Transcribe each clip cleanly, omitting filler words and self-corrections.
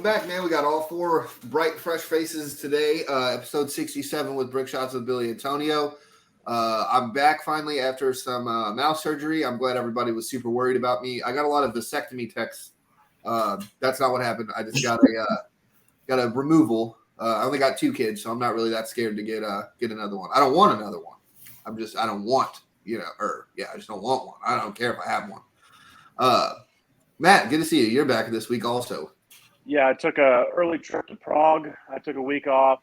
Welcome back, man. We got all four bright, fresh faces today. Episode 67 with Brick Shots with Billy and Tonio. I'm back finally after some mouth surgery. I'm glad everybody was super worried about me. I got a lot of vasectomy texts. That's not what happened. I just got a removal. I only got 2 kids, so I'm not really that scared to get another one. I don't want another one. I don't want, I just don't want one. I don't care if I have one. Matt, good to see you. You're back this week also. Yeah, I took a early trip to Prague. I took a week off.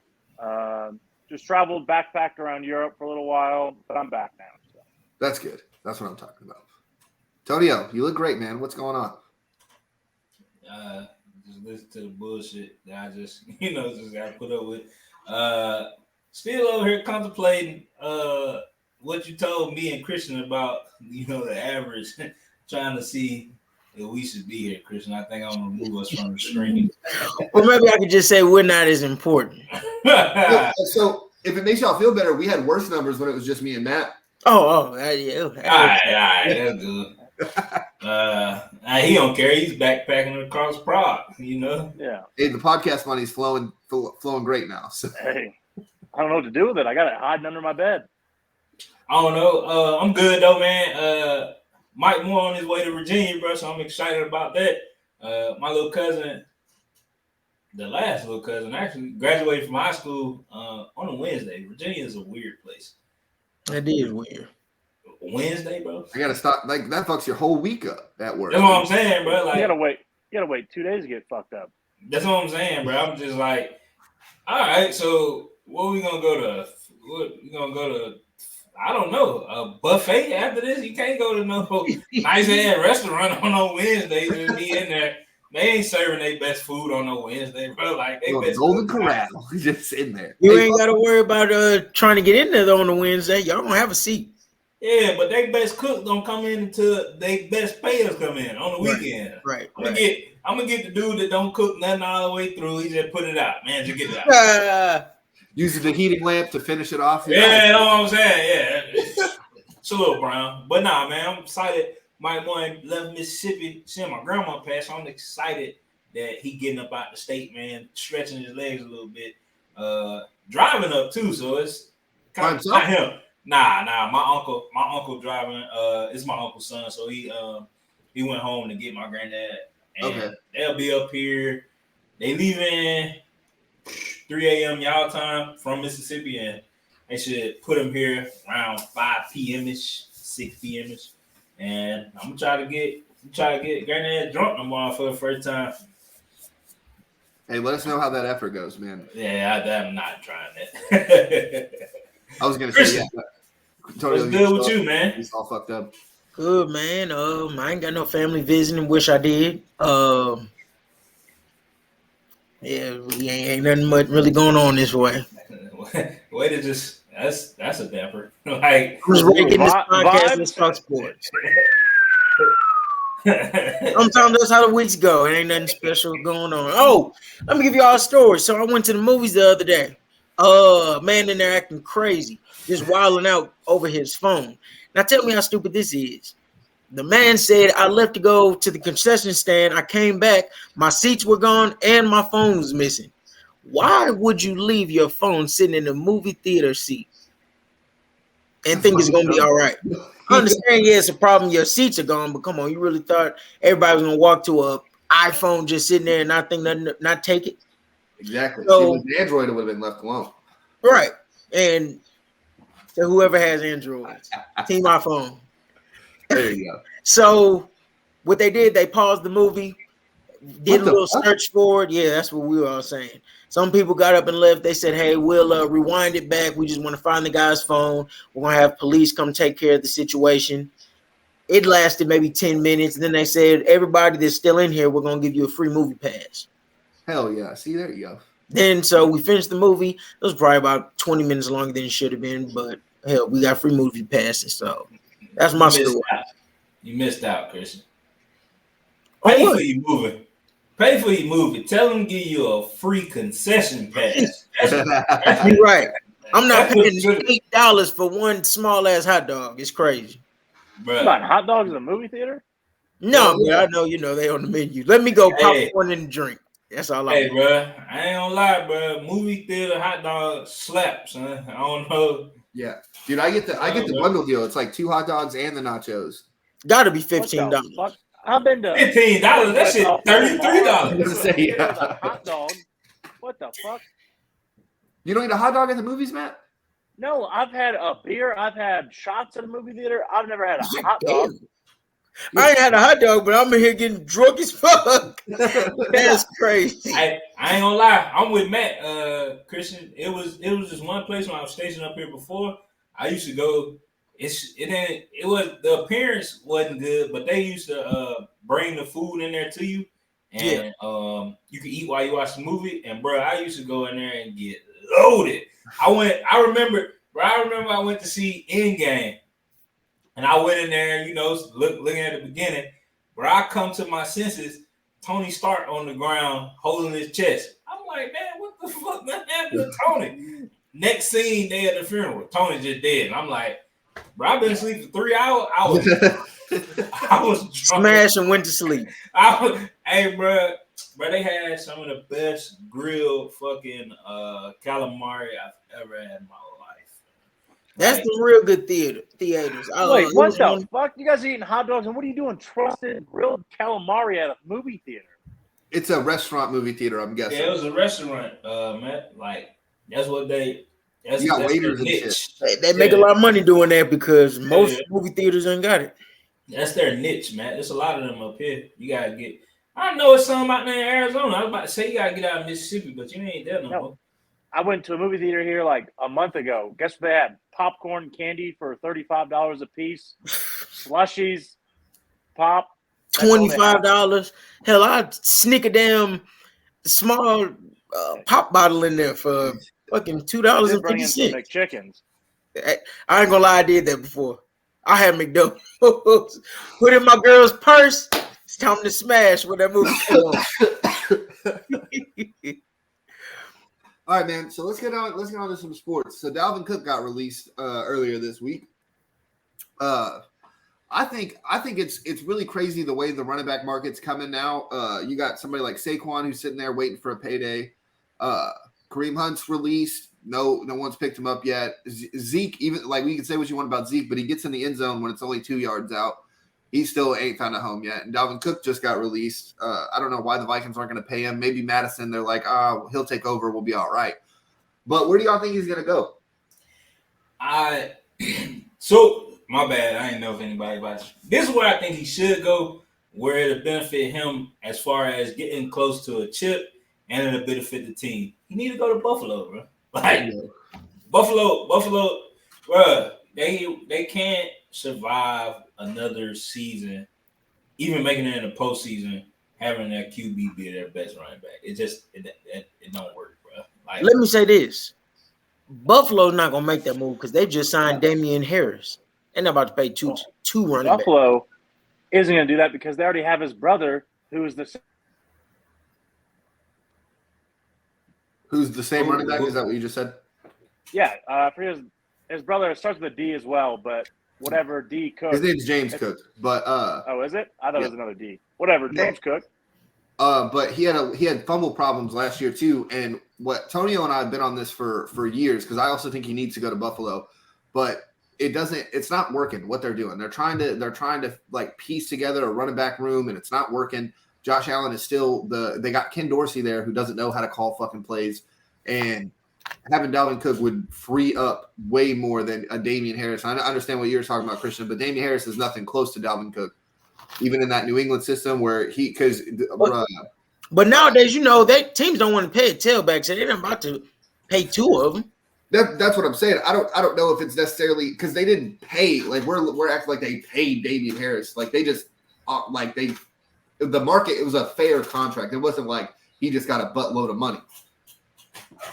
Just traveled, backpacked around Europe for a little while, but I'm back now. So. That's good. That's what I'm talking about. Tonio, you look great, man. What's going on? Just listen to the bullshit that I just got to put up with. Still over here contemplating what you told me and Christian about, the average, trying to see if we should be here, Christian. I think I'm going to remove us from the screen. Well, maybe I could just say we're not as important. So if it makes y'all feel better, we had worse numbers when it was just me and Matt. Yeah. All right, that's good. He don't care. He's backpacking across Prague, Yeah. Hey, the podcast money's flowing great now. So. Hey, I don't know what to do with it. I got it hiding under my bed. I don't know. I'm good though, man. Mike Moore on his way to Virginia, bro. So I'm excited about that. My little cousin, the last little cousin, actually graduated from high school on a Wednesday. Virginia is a weird place. That is weird. Wednesday, bro. I gotta stop. Like that fucks your whole week up at work. That's what I'm saying, bro. Like you gotta wait 2 days to get fucked up. That's what I'm saying, bro. I'm just like, all right. So what we gonna go to? What we gonna go to? I don't know. A buffet after this? You can't go to no nice ass restaurant on no Wednesdays and be in there. They ain't serving their best food on no Wednesday, bro. Like they best Golden Corral, just in there. You ain't got to worry about trying to get in there though on a Wednesday. Y'all gonna have a seat. Yeah, but they best cook don't come in until they best payers come in on the weekend. Right. I'm gonna get the dude that don't cook nothing all the way through. He just put it out, man. Just get it out. Using the heating lamp to finish it off. Yeah, you know what I'm saying. Yeah, it's a little brown, but nah, man. I'm excited. My boy left Mississippi, seeing my grandma pass. So I'm excited that he getting up out the state, man, stretching his legs a little bit, driving up too. So it's kind of not him. Nah. My uncle driving. It's my uncle's son. So he went home to get my granddad, and they'll be up here. They leaving 3 a.m. y'all time from Mississippi, and they should put him here around 5 p.m.ish, 6 p.m.ish. And I'm gonna try to get granddad drunk tomorrow for the first time. Hey, let us know how that effort goes, man. Yeah, I'm not trying that. I was gonna say, yeah. What's good with you, man? He's all fucked up. Good, man. I ain't got no family visiting. Wish I did. Yeah, we ain't nothing much really going on this way. Way to just that's a damper. Like I'm just ready to get this podcast and talk sports. Sometimes that's how the weeks go. It ain't nothing special going on. Oh, let me give you all a story. So I went to the movies the other day. Man in there acting crazy, just wilding out over his phone. Now tell me how stupid this is. The man said, I left to go to the concession stand. I came back. My seats were gone and my phone was missing. Why would you leave your phone sitting in the movie theater seat and think it's going to be all right? I understand, yeah, it's a problem. Your seats are gone, but come on, you really thought everybody was going to walk to a iPhone just sitting there and not think nothing, not take it? Exactly. So, if it was Android, it would have been left alone. Right. And so whoever has Androids, team iPhone. There you go. So what they did, they paused the movie, did a little search for it. Yeah, that's what we were all saying. Some people got up and left. They said, hey, we'll rewind it back. We just want to find the guy's phone. We're going to have police come take care of the situation. It lasted maybe 10 minutes. And then they said, everybody that's still in here, we're going to give you a free movie pass. Hell yeah. See, there you go. Then so we finished the movie. It was probably about 20 minutes longer than it should have been. But, hell, we got free movie passes. So that's my story. You missed out, Christian. Pay for you moving. Pay for your movie. Tell them to give you a free concession pass. You're right. I'm not paying $8 for one small ass hot dog. It's crazy. Bruh. Not hot dogs in the movie theater? No, but I know they on the menu. Let me go popcorn and drink. That's all I Hey, want. bro, I ain't gonna lie, bro. Movie theater hot dog slaps, son. I don't know. Yeah, dude, I get the bundle deal. It's like 2 hot dogs and the nachos. Gotta be What the $15. fuck? I've been to $15. That shit $33. Say, yeah. There's a hot dog. What the fuck? You don't eat a hot dog at the movies, Matt? No, I've had a beer. I've had shots at a movie theater. I've never had a hot dog. I ain't had a hot dog, but I'm in here getting drunk as fuck. That's crazy. I ain't gonna lie. I'm with Matt, Christian. It was just one place when I was stationed up here before. I used to go. It was the appearance wasn't good, but they used to bring the food in there to you, and you could eat while you watch the movie. And bro, I used to go in there and get loaded. I remember I went to see Endgame, and I went in there, looking at the beginning. Where I come to my senses, Tony Stark on the ground holding his chest. I'm like, man, what the fuck happened to Tony? Next scene, they at the funeral. Tony just dead. And I'm like, bro, I've been asleep for 3 hours. I was drunk. Smash and went to sleep. Hey, bro, they had some of the best grilled fucking calamari I've ever had in my life. That's the real good theaters. Wait, what the fuck? You guys are eating hot dogs, and what are you doing? Trusted grilled calamari at a movie theater? It's a restaurant movie theater, I'm guessing. Yeah, it was a restaurant, man. Like, that's what that's you got that's waiters their and niche. shit. They make a lot of money doing that because most movie theaters ain't got it. That's their niche, man. There's a lot of them up here. You gotta get. I know it's something out there in Arizona. I was about to say you gotta get out of Mississippi, but you ain't there no more. I went to a movie theater here like a month ago. Guess what they had? Popcorn candy for $35 a piece. Slushies, pop. $25. Hell, I'd sneak a damn small pop bottle in there for fucking $2.50. McChickens. I ain't gonna lie, I did that before. I had McDonald's. Put in my girl's purse. It's time to smash when that movie comes. All right, man. So let's get on to some sports. So DAlvin Cook got released earlier this week. I think it's really crazy the way the running back market's coming now. You got somebody like Saquon who's sitting there waiting for a payday. Kareem Hunt's released. No one's picked him up yet. Zeke, even like we can say what you want about Zeke, but he gets in the end zone when it's only 2 yards out. He still ain't found a home yet. And DAlvin Cook just got released. I don't know why the Vikings aren't going to pay him. Maybe Madison, they're like, he'll take over. We'll be all right. But where do y'all think he's going to go? So my bad. I didn't know if anybody watched. This is where I think he should go, where it'll benefit him as far as getting close to a chip, and it'll benefit the team. He need to go to Buffalo, bro. Like Buffalo, bro. They can't survive another season, even making it in the postseason, having their QB be their best running back. It don't work, bro. Like, let me say this: Buffalo's not gonna make that move because they just signed Damian Harris. They're not about to pay two running backs. Buffalo isn't going to do that because they already have his brother, who's the same running back. Is that what you just said? Yeah, for his brother. It starts with a D as well, but whatever D Cook. His name's James Cook, but oh, is it? I thought it was another D. Whatever, James Cook. But he had fumble problems last year too, and what Tonio and I have been on this for years because I also think he needs to go to Buffalo, but it's not working what they're doing. They're trying to like piece together a running back room, and it's not working. Josh Allen is still they got Ken Dorsey there who doesn't know how to call fucking plays, and having DAlvin Cook would free up way more than a Damian Harris. I understand what you're talking about, Christian, but Damian Harris is nothing close to DAlvin Cook, even in that New England system where But nowadays, they teams don't want to pay a tailback, so they're not about to pay two of them. That's what I'm saying. I don't know if it's necessarily because they didn't pay. Like we're acting like they paid Damian Harris. Like they just the market. It was a fair contract. It wasn't like he just got a buttload of money.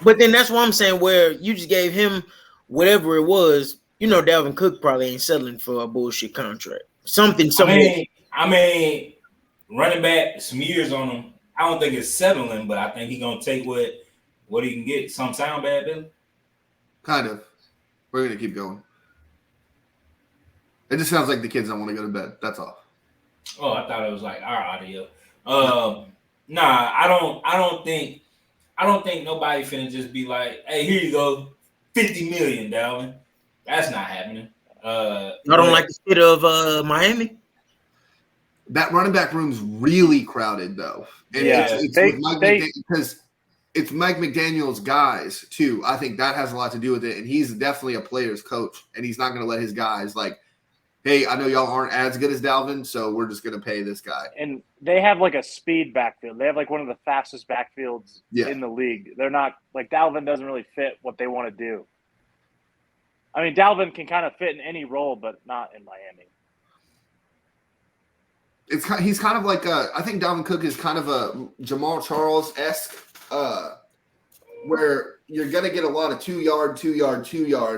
But then that's what I'm saying. Where you just gave him whatever it was. Dalvin Cook probably ain't settling for a bullshit contract. Something. I mean, running back some years on him. I don't think it's settling, but I think he's gonna take what he can get. Some sound bad, Billy? Kind of. We're gonna keep going. It just sounds like the kids don't want to go to bed. That's all. Oh, I thought it was like our audio. Nah, I don't think nobody finna just be like, hey, here you go, 50 million, Dalvin. That's not happening. I don't like the fit of Miami. That running back room's really crowded though. And it's with Mike McDaniel, because it's Mike McDaniel's guys too. I think that has a lot to do with it. And he's definitely a player's coach, and he's not going to let his guys like, hey, I know y'all aren't as good as Dalvin, so we're just going to pay this guy. And they have like a speed backfield. They have like one of the fastest backfields in the league. They're not like Dalvin doesn't really fit what they want to do. I mean, Dalvin can kind of fit in any role, but not in Miami. He's kind of like I think Dalvin Cook is kind of a Jamal Charles-esque, where you're gonna get a lot of 2 yard,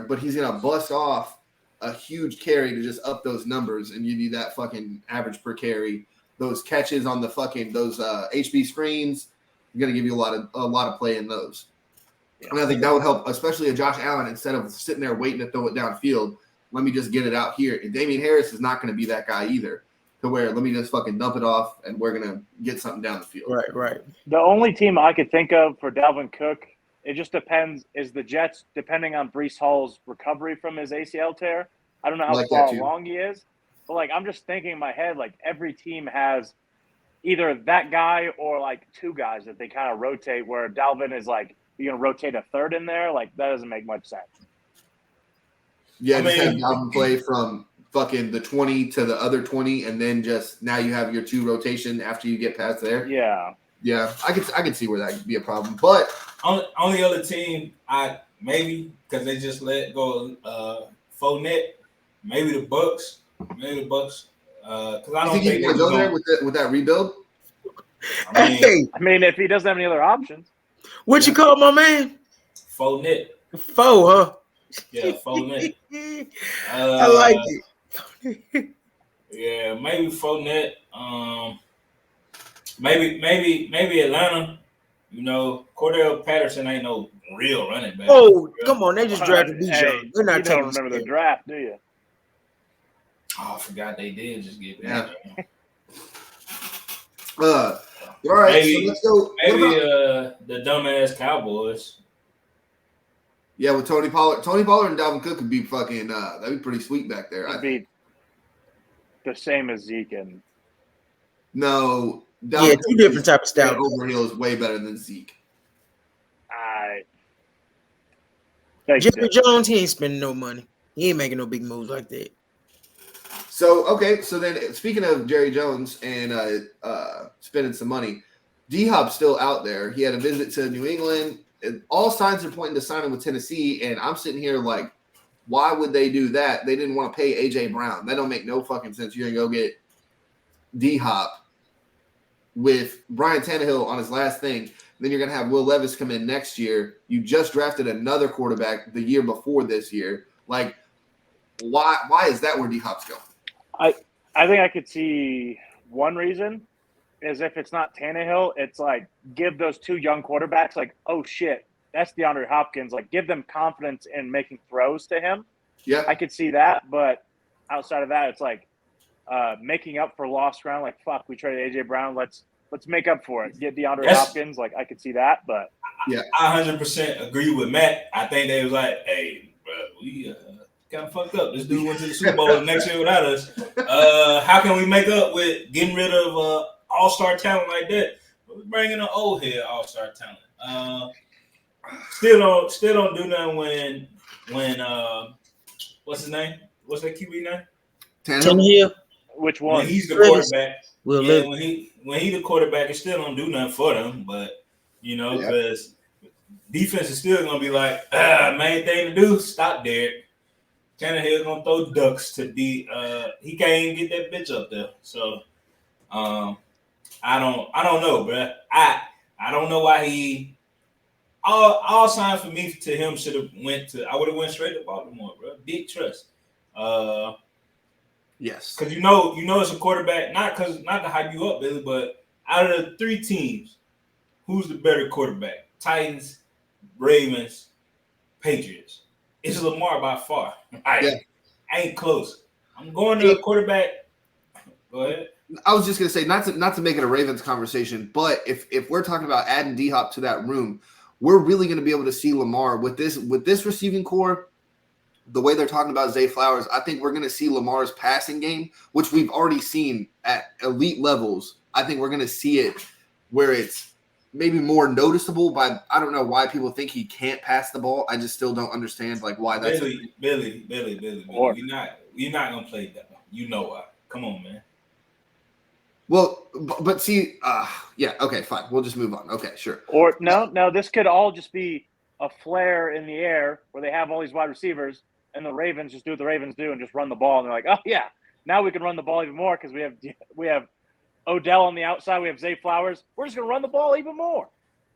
but he's gonna bust off a huge carry to just up those numbers, and you need that fucking average per carry. Those catches on the fucking those HB screens, you're gonna give you a lot of play in those. Yeah. And I think that would help, especially a Josh Allen, instead of sitting there waiting to throw it downfield. Let me just get it out here. And Damian Harris is not going to be that guy either. To where let me just fucking dump it off and we're gonna get something down the field. Right. The only team I could think of for Dalvin Cook, it just depends, is the Jets, depending on Breece Hall's recovery from his ACL tear. I don't know how far along he is, but like I'm just thinking in my head, like every team has either that guy or like two guys that they kind of rotate. Where Dalvin is like you're gonna rotate a third in there, like that doesn't make much sense. Yeah, just have Dalvin play from fucking the 20 to the other 20, and then just now you have your two rotation after you get past there. Yeah, I could see where that could be a problem. But only other team I maybe because they just let go Fournette, maybe the Bucks, because I don't think they're go there with that rebuild. I mean, if he doesn't have any other options, what you call my man? Fournette. Huh? Yeah, Fournette. I like it. Yeah, maybe Fournette. Maybe Atlanta. You know, Cordell Patterson ain't no real running back. Oh, come on! They just drafted Bijan. Hey, They're not you don't remember the draft, do you? Oh, I forgot they did just get that. Yeah. All right, maybe, so let's go. Maybe the dumbass Cowboys. Yeah, with Tony Pollard and Dalvin Cook could be fucking. That'd be pretty sweet back there. It'd be the same as Zeke and. No, Dalvin two different type of style. Overhill is way better than Zeke. Jerry Jones, he ain't spending no money. He ain't making no big moves like that. So then speaking of Jerry Jones and spending some money, D-Hop's still out there. He had a visit to New England. All signs are pointing to signing with Tennessee, and I'm sitting here like, why would they do that? They didn't want to pay A.J. Brown. That don't make no fucking sense. You're going to go get D-Hop with Brian Tannehill on his last thing. Then you're going to have Will Levis come in next year. You just drafted another quarterback the year before this year. Like, why is that where D-Hop's going? I think I could see one reason is if it's not Tannehill, it's like give those two young quarterbacks like, oh shit, that's DeAndre Hopkins. Like give them confidence in making throws to him. Yeah, I could see that, but outside of that, it's like making up for lost ground. Like fuck, we traded AJ Brown. Let's make up for it. Get DeAndre Hopkins. Like I could see that, but yeah, I 100% agree with Matt. I think they was like, hey, bro, we kind of fucked up. This dude went to the Super Bowl next year without us. How can we make up with getting rid of all-star talent like that? We're bringing an old head all-star talent. Still don't do nothing when what's his name? What's that QB name? Tannehill. Which one? When he's the quarterback. When he the quarterback, it still don't do nothing for them. But you know, because defense is still gonna be like, main thing to do, stop Derek. Tannehill gonna throw ducks to D. He can't even get that bitch up there. So, I don't know, bro. I don't know why he. All signs for me to him should have went to. I would have went straight to Baltimore, bro. Big trust. Yes, because you know it's a quarterback. Not to hype you up, Billy, but out of the three teams, who's the better quarterback? Titans, Ravens, Patriots. It's Lamar by far. I ain't close. I'm going to a quarterback. Go ahead. I was just gonna say not to make it a Ravens conversation, but if we're talking about adding D-Hop to that room, we're really gonna be able to see Lamar with this receiving core. The way they're talking about Zay Flowers, I think we're gonna see Lamar's passing game, which we've already seen at elite levels. I think we're gonna see it where it's maybe more noticeable. By I don't know why people think he can't pass the ball. I just still don't understand like why that's Billy. You're not gonna play that. You know why? Come on, man. Well, but see, yeah, okay, fine. We'll just move on. Okay, sure. Or no, this could all just be a flare in the air where they have all these wide receivers and the Ravens just do what the Ravens do and just run the ball. And they're like, oh yeah, now we can run the ball even more because we have Odell on the outside. We have Zay Flowers. We're just gonna run the ball even more.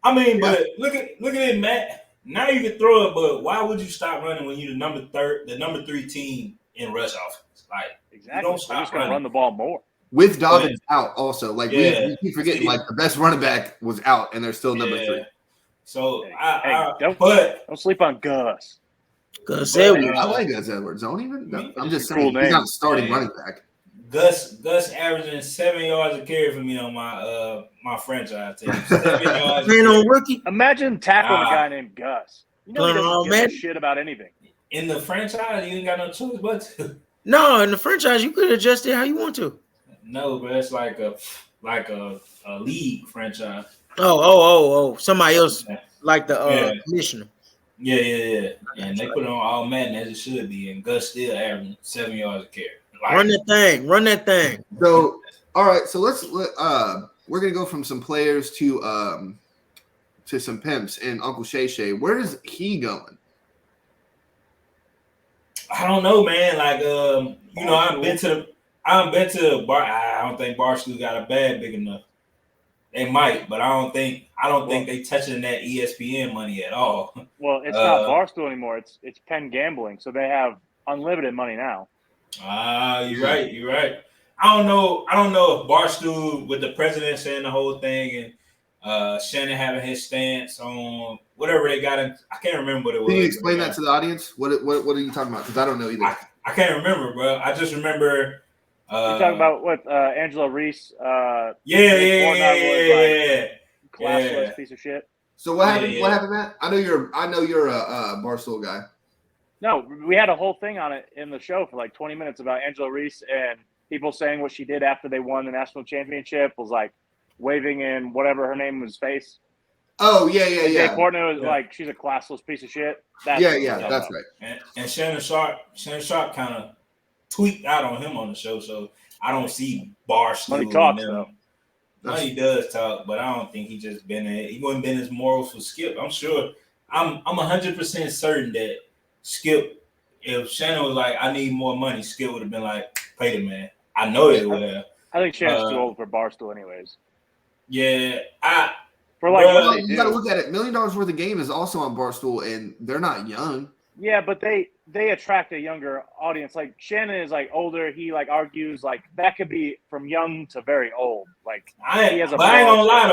I mean, but look at it, Matt. Now you can throw it, but why would you stop running when you're the number 3 team in rush offense? Like exactly, we're just gonna run the ball more. With Dobbins out also. Like we keep forgetting like the best running back was out and they're still number 3. So don't sleep on Gus. Gus Edwards. I like Gus Edwards. Don't even I'm just saying cool he's not starting running back. Gus averaging 7 yards a carry for me on my my franchise team. 7 yards. Playing on rookie. Imagine tackling a guy named Gus. You know he doesn't give a shit about anything. In the franchise, you ain't got no choice but to. No, in the franchise, you could adjust it how you want to. No, but it's like a league franchise. Oh, somebody else like the commissioner. Yeah. And they put it on all Madden as it should be, and Gus still averaging 7 yards a carry. Like, run that thing. So, all right, so we're gonna go from some players to some pimps and Uncle Shay. Where is he going? I don't know, man. Like I've been to Bar. I don't think Barstool got a bag big enough. They might, but I don't think they touching that ESPN money at all. Well, it's not Barstool anymore. It's Penn Gambling, so they have unlimited money now. You're right. I don't know if Barstool with the president saying the whole thing and Shannon having his stance on whatever they got in. I can't remember what it was. Can you explain that to the audience? What are you talking about? Because I don't know either. I can't remember, bro. I just remember. You're talking about what Angela Reese? Classless piece of shit. So what happened? Yeah. What happened, Matt? I know you're a Barstool guy. No, we had a whole thing on it in the show for like 20 minutes about Angela Reese and people saying what she did after they won the national championship was like waving in whatever her name was face. Oh yeah. Jay Portnoy was like, she's a classless piece of shit. That's right. And Shannon Sharp kind of tweaked out on him on the show, so I don't see Barstool. Money talks though. Money does talk, but I don't think he just been in. He wouldn't been his morals for Skip. I'm sure. I'm 100% certain that Skip, if Shannon was like, I need more money, Skip would have been like, pay the man. I know it would have. I think Shannon's too old for Barstool anyways. Yeah, you got to look at it. $1 million worth of game is also on Barstool, and they're not young. Yeah, but they attract a younger audience. Like Shannon is like older. He like argues like that could be from young to very old. Like I ain't gonna lie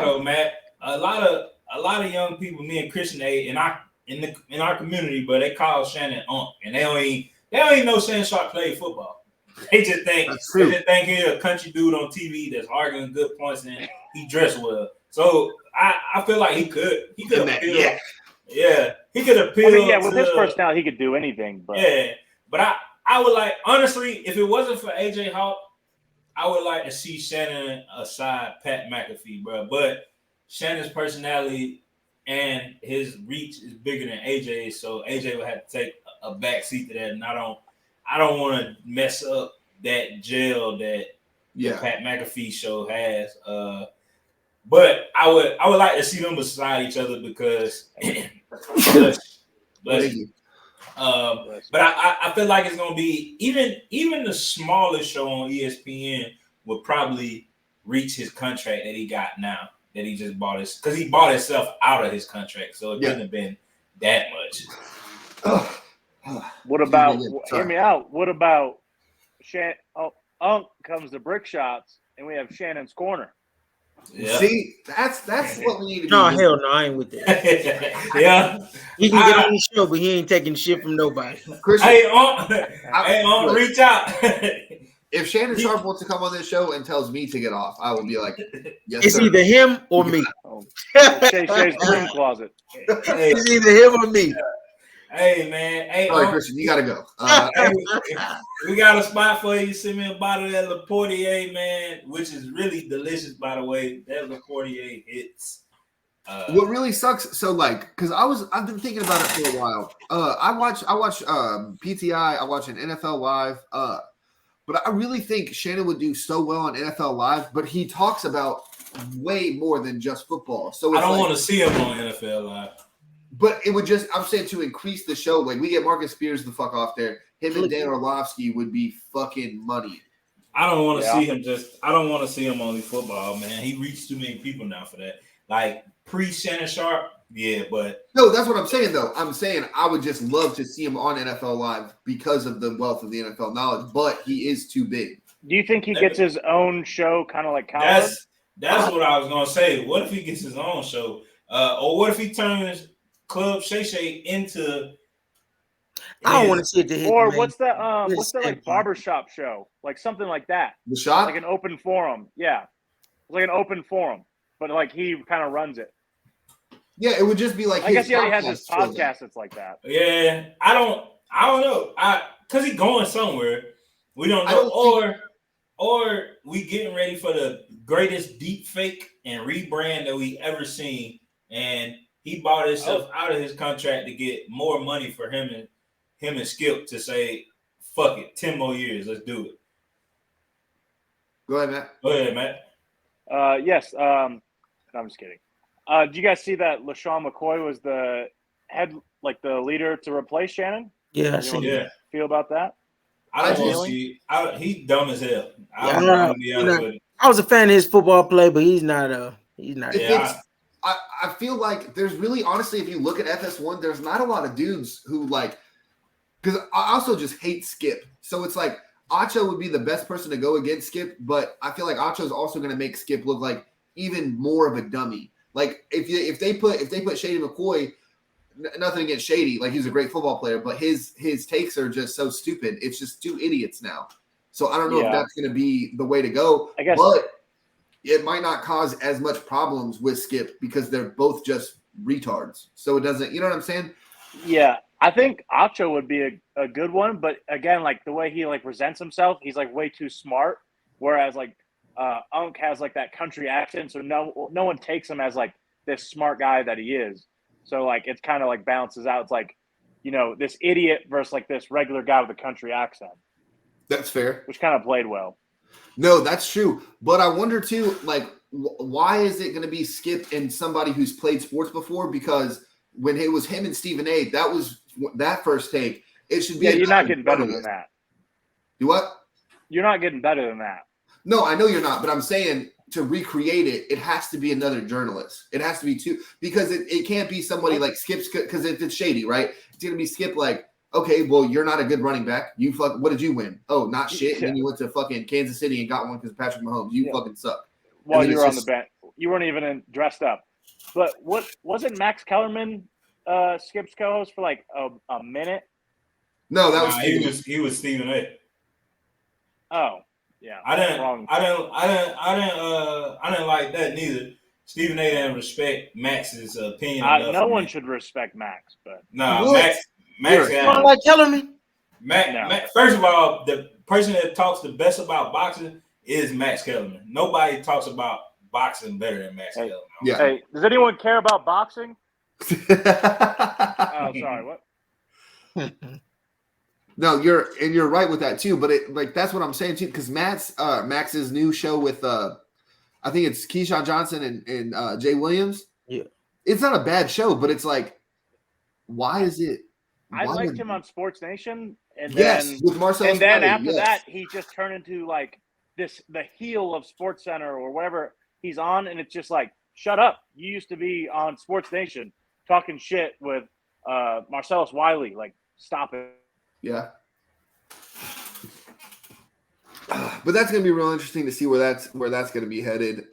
though, Matt. A lot of young people, me and Christian, in our community, but they call Shannon Unc, and they don't even know Shannon Sharp played football. They just think he's a country dude on TV that's arguing good points and he dressed well. So I feel like he could appeal. Yeah, he could appeal. With his personality, he could do anything. But I would like, honestly, if it wasn't for AJ Hawk, I would like to see Shannon aside Pat McAfee, bro. But Shannon's personality and his reach is bigger than AJ's, so AJ would have to take a back seat to that. And I don't want to mess up that jail that the Pat McAfee show has. But I would like to see them beside each other because but I feel like it's gonna be even the smallest show on ESPN would probably reach his contract that he got now that he just bought because he bought himself out of his contract, so it couldn't have been that much. What about hear me out? What about Unc comes to Brick Shots and we have Shannon's Corner? Yeah. See, that's what we need to do. No, hell no, I ain't with that. Yeah. He can get on the show, but he ain't taking shit from nobody. Hey, Unc, reach out. If Shannon Sharp wants to come on this show and tells me to get off, I will be like, yes, it's sir. either him or me. Shay's broom closet. Hey, It's either him or me. hey man. Hey, Sorry, Christian, you gotta go. hey, we got a spot for you. Send me a bottle of that Le Portier, man, which is really delicious, by the way. That Le Portier hits. What really sucks, so like, because I've been thinking about it for a while. I watch PTI, I watch an NFL Live, but I really think Shannon would do so well on NFL Live, but he talks about way more than just football. So I don't want to see him on NFL Live. But it would just, I'm saying, to increase the show, like we get Marcus Spears the fuck off there. Him and Dan Orlovsky would be fucking money. I don't want to see him I don't want to see him only football, man. He reached too many people now for that. Like pre-Shannon Sharp, yeah, but. No, that's what I'm saying, though. I'm saying I would just love to see him on NFL Live because of the wealth of the NFL knowledge, but he is too big. Do you think he gets his own show, kind of like Khaled? That's what I was going to say. What if he gets his own show? Or what if he turns Club Shay Shay into. I don't want to see it to hit. Or what's that like barbershop show? Like something like that. The Shot? Like an open forum. Yeah. It's like an open forum. But like he kind of runs it. Yeah, it would just be like. I guess he already has his podcast that's like that. Yeah. I don't know. Because he's going somewhere. We don't know. Or we getting ready for the greatest deep fake and rebrand that we ever seen. And he bought himself out of his contract to get more money for him and Skip to say, fuck it, 10 more years, let's do it. Go ahead, Matt. Go ahead, Matt. Yes. No, I'm just kidding. Did you guys see that LaShawn McCoy was the head, like the leader to replace Shannon? Yeah, I see. Yeah. Feel about that? I don't want to see. He's dumb as hell. I was a fan of his football play, but he's not. Yeah. I feel like there's really, honestly, if you look at FS1, there's not a lot of dudes who like, because I also just hate Skip. So it's like Acho would be the best person to go against Skip, but I feel like Acho's also going to make Skip look like even more of a dummy. Like if they put Shady McCoy, nothing against Shady, like he's a great football player, but his takes are just so stupid. It's just two idiots now. So I don't know if that's going to be the way to go. I guess, but it might not cause as much problems with Skip because they're both just retards. So it doesn't, you know what I'm saying? Yeah, I think Acho would be a good one, but again, like the way he like presents himself, he's like way too smart. Whereas like Unc has like that country accent, so no one takes him as like this smart guy that he is. So like it's kind of like balances out. It's like, you know, this idiot versus like this regular guy with a country accent. That's fair. Which kind of played well. No, that's true. But I wonder too, like, why is it going to be Skip and somebody who's played sports before? Because when it was him and Stephen A., that was that first take. It should be. Yeah, you're not getting better than that. You what? You're not getting better than that. No, I know you're not, but I'm saying to recreate it, it has to be another journalist. It has to be two, because it can't be somebody like Skip's, because if it's Shady, right? It's going to be Skip like, okay, well, you're not a good running back. What did you win? Oh, not shit. And then you went to fucking Kansas City and got one because of Patrick Mahomes. You fucking suck. While you were on the bench. You weren't even dressed up. But what wasn't Max Kellerman Skip's co-host for like a minute? No, that was he was Stephen A. Oh, yeah. I didn't like that neither. Stephen A. didn't respect Max's opinion. No one should respect Max, but Max don't like Kellerman. Max, first of all, the person that talks the best about boxing is Max Kellerman. Nobody talks about boxing better than Max Kellerman. Yeah. Hey, does anyone care about boxing? Oh, sorry. What? No, you're right with that too. But that's what I'm saying too. Because Max's new show with I think it's Keyshawn Johnson and Jay Williams. Yeah, it's not a bad show, but it's like, why is it? I liked him on Sports Nation, and with Marcel. And then after that, he just turned into like the heel of Sports Center or whatever he's on, and it's just like, shut up! You used to be on Sports Nation talking shit with Marcellus Wiley. Like, stop it. Yeah. But that's gonna be real interesting to see where that's gonna be headed.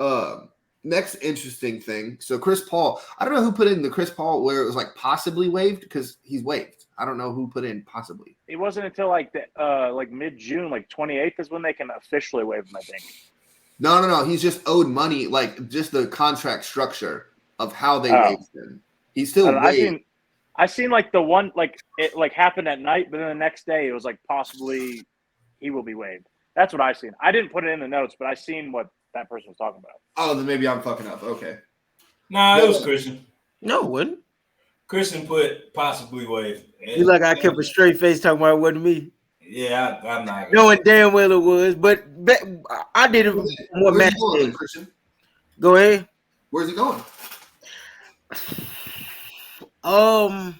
Next interesting thing. So Chris Paul, I don't know who put in the Chris Paul where it was like possibly waived because he's waived. I don't know who put in possibly. It wasn't until like mid-June, like 28th is when they can officially waive him, I think. No. He's just owed money, like just the contract structure of how they waived him. He's still waived. I seen like the one like it like happened at night, but then the next day it was like possibly he will be waived. That's what I seen. I didn't put it in the notes, but I seen what that person was talking about. Oh, then maybe I'm fucking up. Okay. Nah, it was Christian. No, it wasn't. Christian put possibly waived. You like I kept a straight face talking about it wasn't me. Yeah, I'm not. Knowing damn well it was, but I did it more match day. Christian? Go ahead. Where's he going? I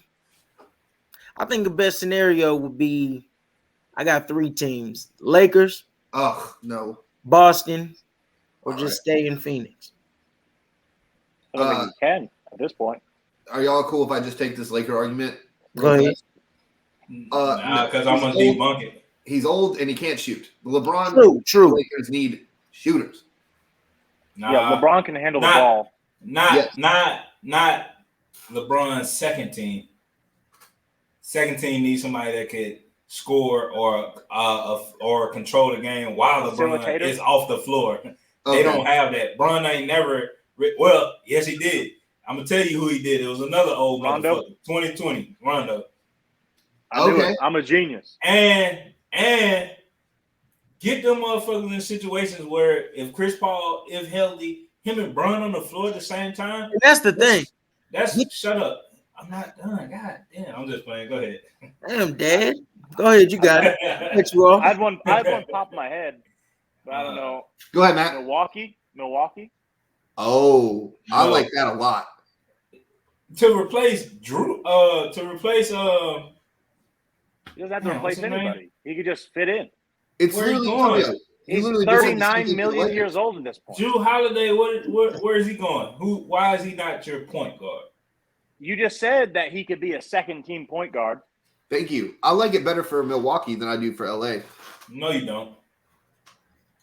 think the best scenario would be I got 3 teams: Lakers, no, Boston, or just stay in Phoenix. I don't think you can at this point. Are y'all cool if I just take this Laker argument? Go ahead. Because I'm gonna debunk it. He's old and he can't shoot. LeBron, true. Lakers need shooters. Yeah, LeBron can handle the ball. Not LeBron's second team. Second team needs somebody that could score or control the game while LeBron is off the floor. Okay. They don't have that. Bron ain't never. Well, yes, he did. I'm gonna tell you who he did. It was another old Rondo. 2020 Rondo. I'm a genius. And get them motherfuckers in situations where if Chris Paul is healthy, him and Bron on the floor at the same time. And that's the thing. Shut up. I'm not done. God damn. I'm just playing. Go ahead. Damn, Dad. Go ahead. You got it. I had one pop in my head, but I don't know. Go ahead, Matt. Milwaukee. Oh, I like that a lot. To replace Drew. He doesn't have to replace anybody. He could just fit in. It's literally He's 39 million years old at this point. Drew Holiday, where is he going? Why is he not your point guard? You just said that he could be a second team point guard. Thank you. I like it better for Milwaukee than I do for LA. No, you don't.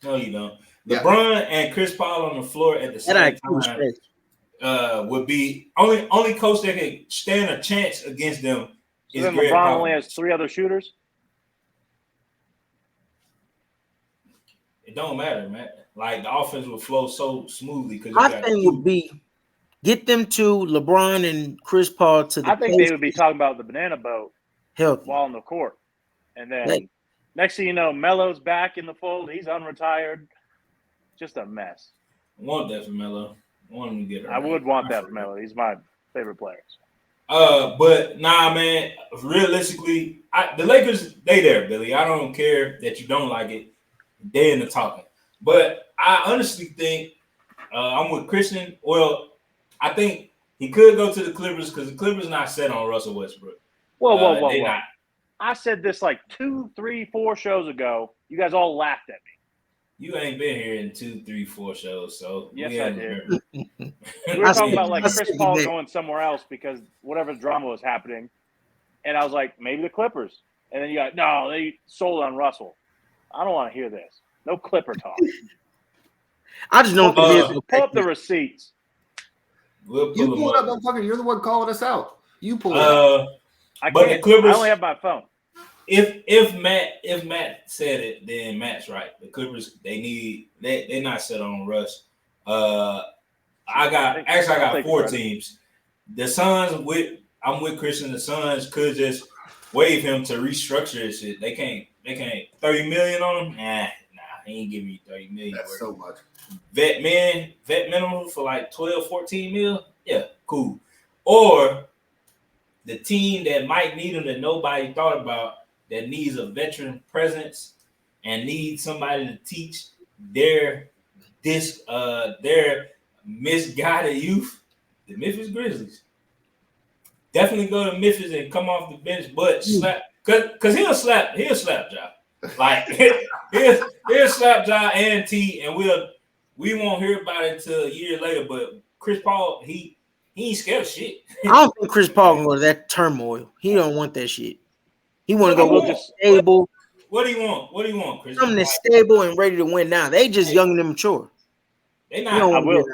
LeBron and Chris Paul on the floor at the same time would be only coach that can stand a chance against them. So then LeBron only has 3 other shooters. It don't matter, man. Like the offense will flow so smoothly because my thing would be get them to LeBron and Chris Paul to the. I think they would be talking about the banana boat healthy while on the court, and then next thing you know, Melo's back in the fold. He's unretired. Just a mess. I want that for Melo. I want him to get. I would want that for Melo. He's my favorite player. But nah, man. Realistically, the Lakers, they there, Billy. I don't care that you don't like it. They in the talking. But I honestly think I'm with Christian. Well, I think he could go to the Clippers because the Clippers not set on Russell Westbrook. Whoa. I said this like 2, 3, 4 shows ago. You guys all laughed at me. You ain't been here in 2, 3, 4 shows, so yes, I did. We were talking about like Chris Paul going somewhere else because whatever drama was happening, and I was like, maybe the Clippers. And then you got no, they sold on Russell. I don't want to hear this. No Clipper talk. I just don't pull up the receipts. You pull it up, motherfucker. You're the one calling us out. You pull it up. But the Clippers, I only have my phone. If Matt said it, then Matt's right. The Clippers, they're not set on Russ. I got 4 teams. The Suns I'm with Christian. The Suns could just waive him to restructure his shit. They can't 30 million on him. Nah, he ain't giving you 30 million. That's so much. Vet minimum for like 12, 14 mil. Yeah, cool. Or the team that might need him that nobody thought about, that needs a veteran presence and needs somebody to teach their misguided youth, the Memphis Grizzlies. Definitely go to Memphis and come off the bench, but slap because he'll slap Ja. Like he'll slap Ja and T, and we won't hear about it until a year later. But Chris Paul, he ain't scared of shit. I don't think Chris Paul can go to that turmoil. He don't want that shit. He want to go just stable. What do you want? Chris? Something that's stable and ready to win now. They just young and immature. They not. I will.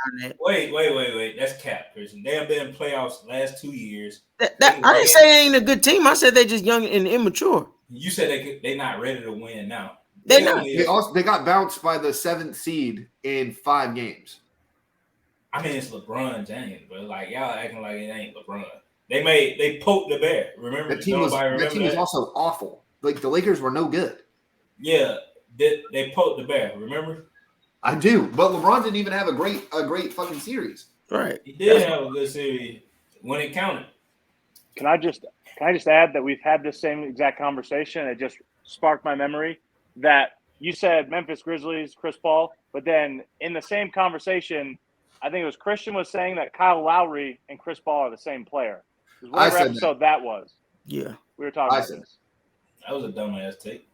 Wait. That's cap, Christian. They have been in playoffs the last 2 years. I didn't say they ain't a good team. I said they just young and immature. You said they not ready to win now. They not. They got bounced by the 7th seed in 5 games. I mean, it's LeBron James, but like y'all acting like it ain't LeBron. They poked the bear. Remember that team was also awful. Like the Lakers were no good. Yeah, they poked the bear. Remember? I do, but LeBron didn't even have a great fucking series. Right. He did have a good series when it counted. Can I just add that we've had this same exact conversation? It just sparked my memory that you said Memphis Grizzlies, Chris Paul, but then in the same conversation, I think it was Christian was saying that Kyle Lowry and Chris Paul are the same player. Whatever episode that was. Yeah. We were talking about this. That was a dumbass take.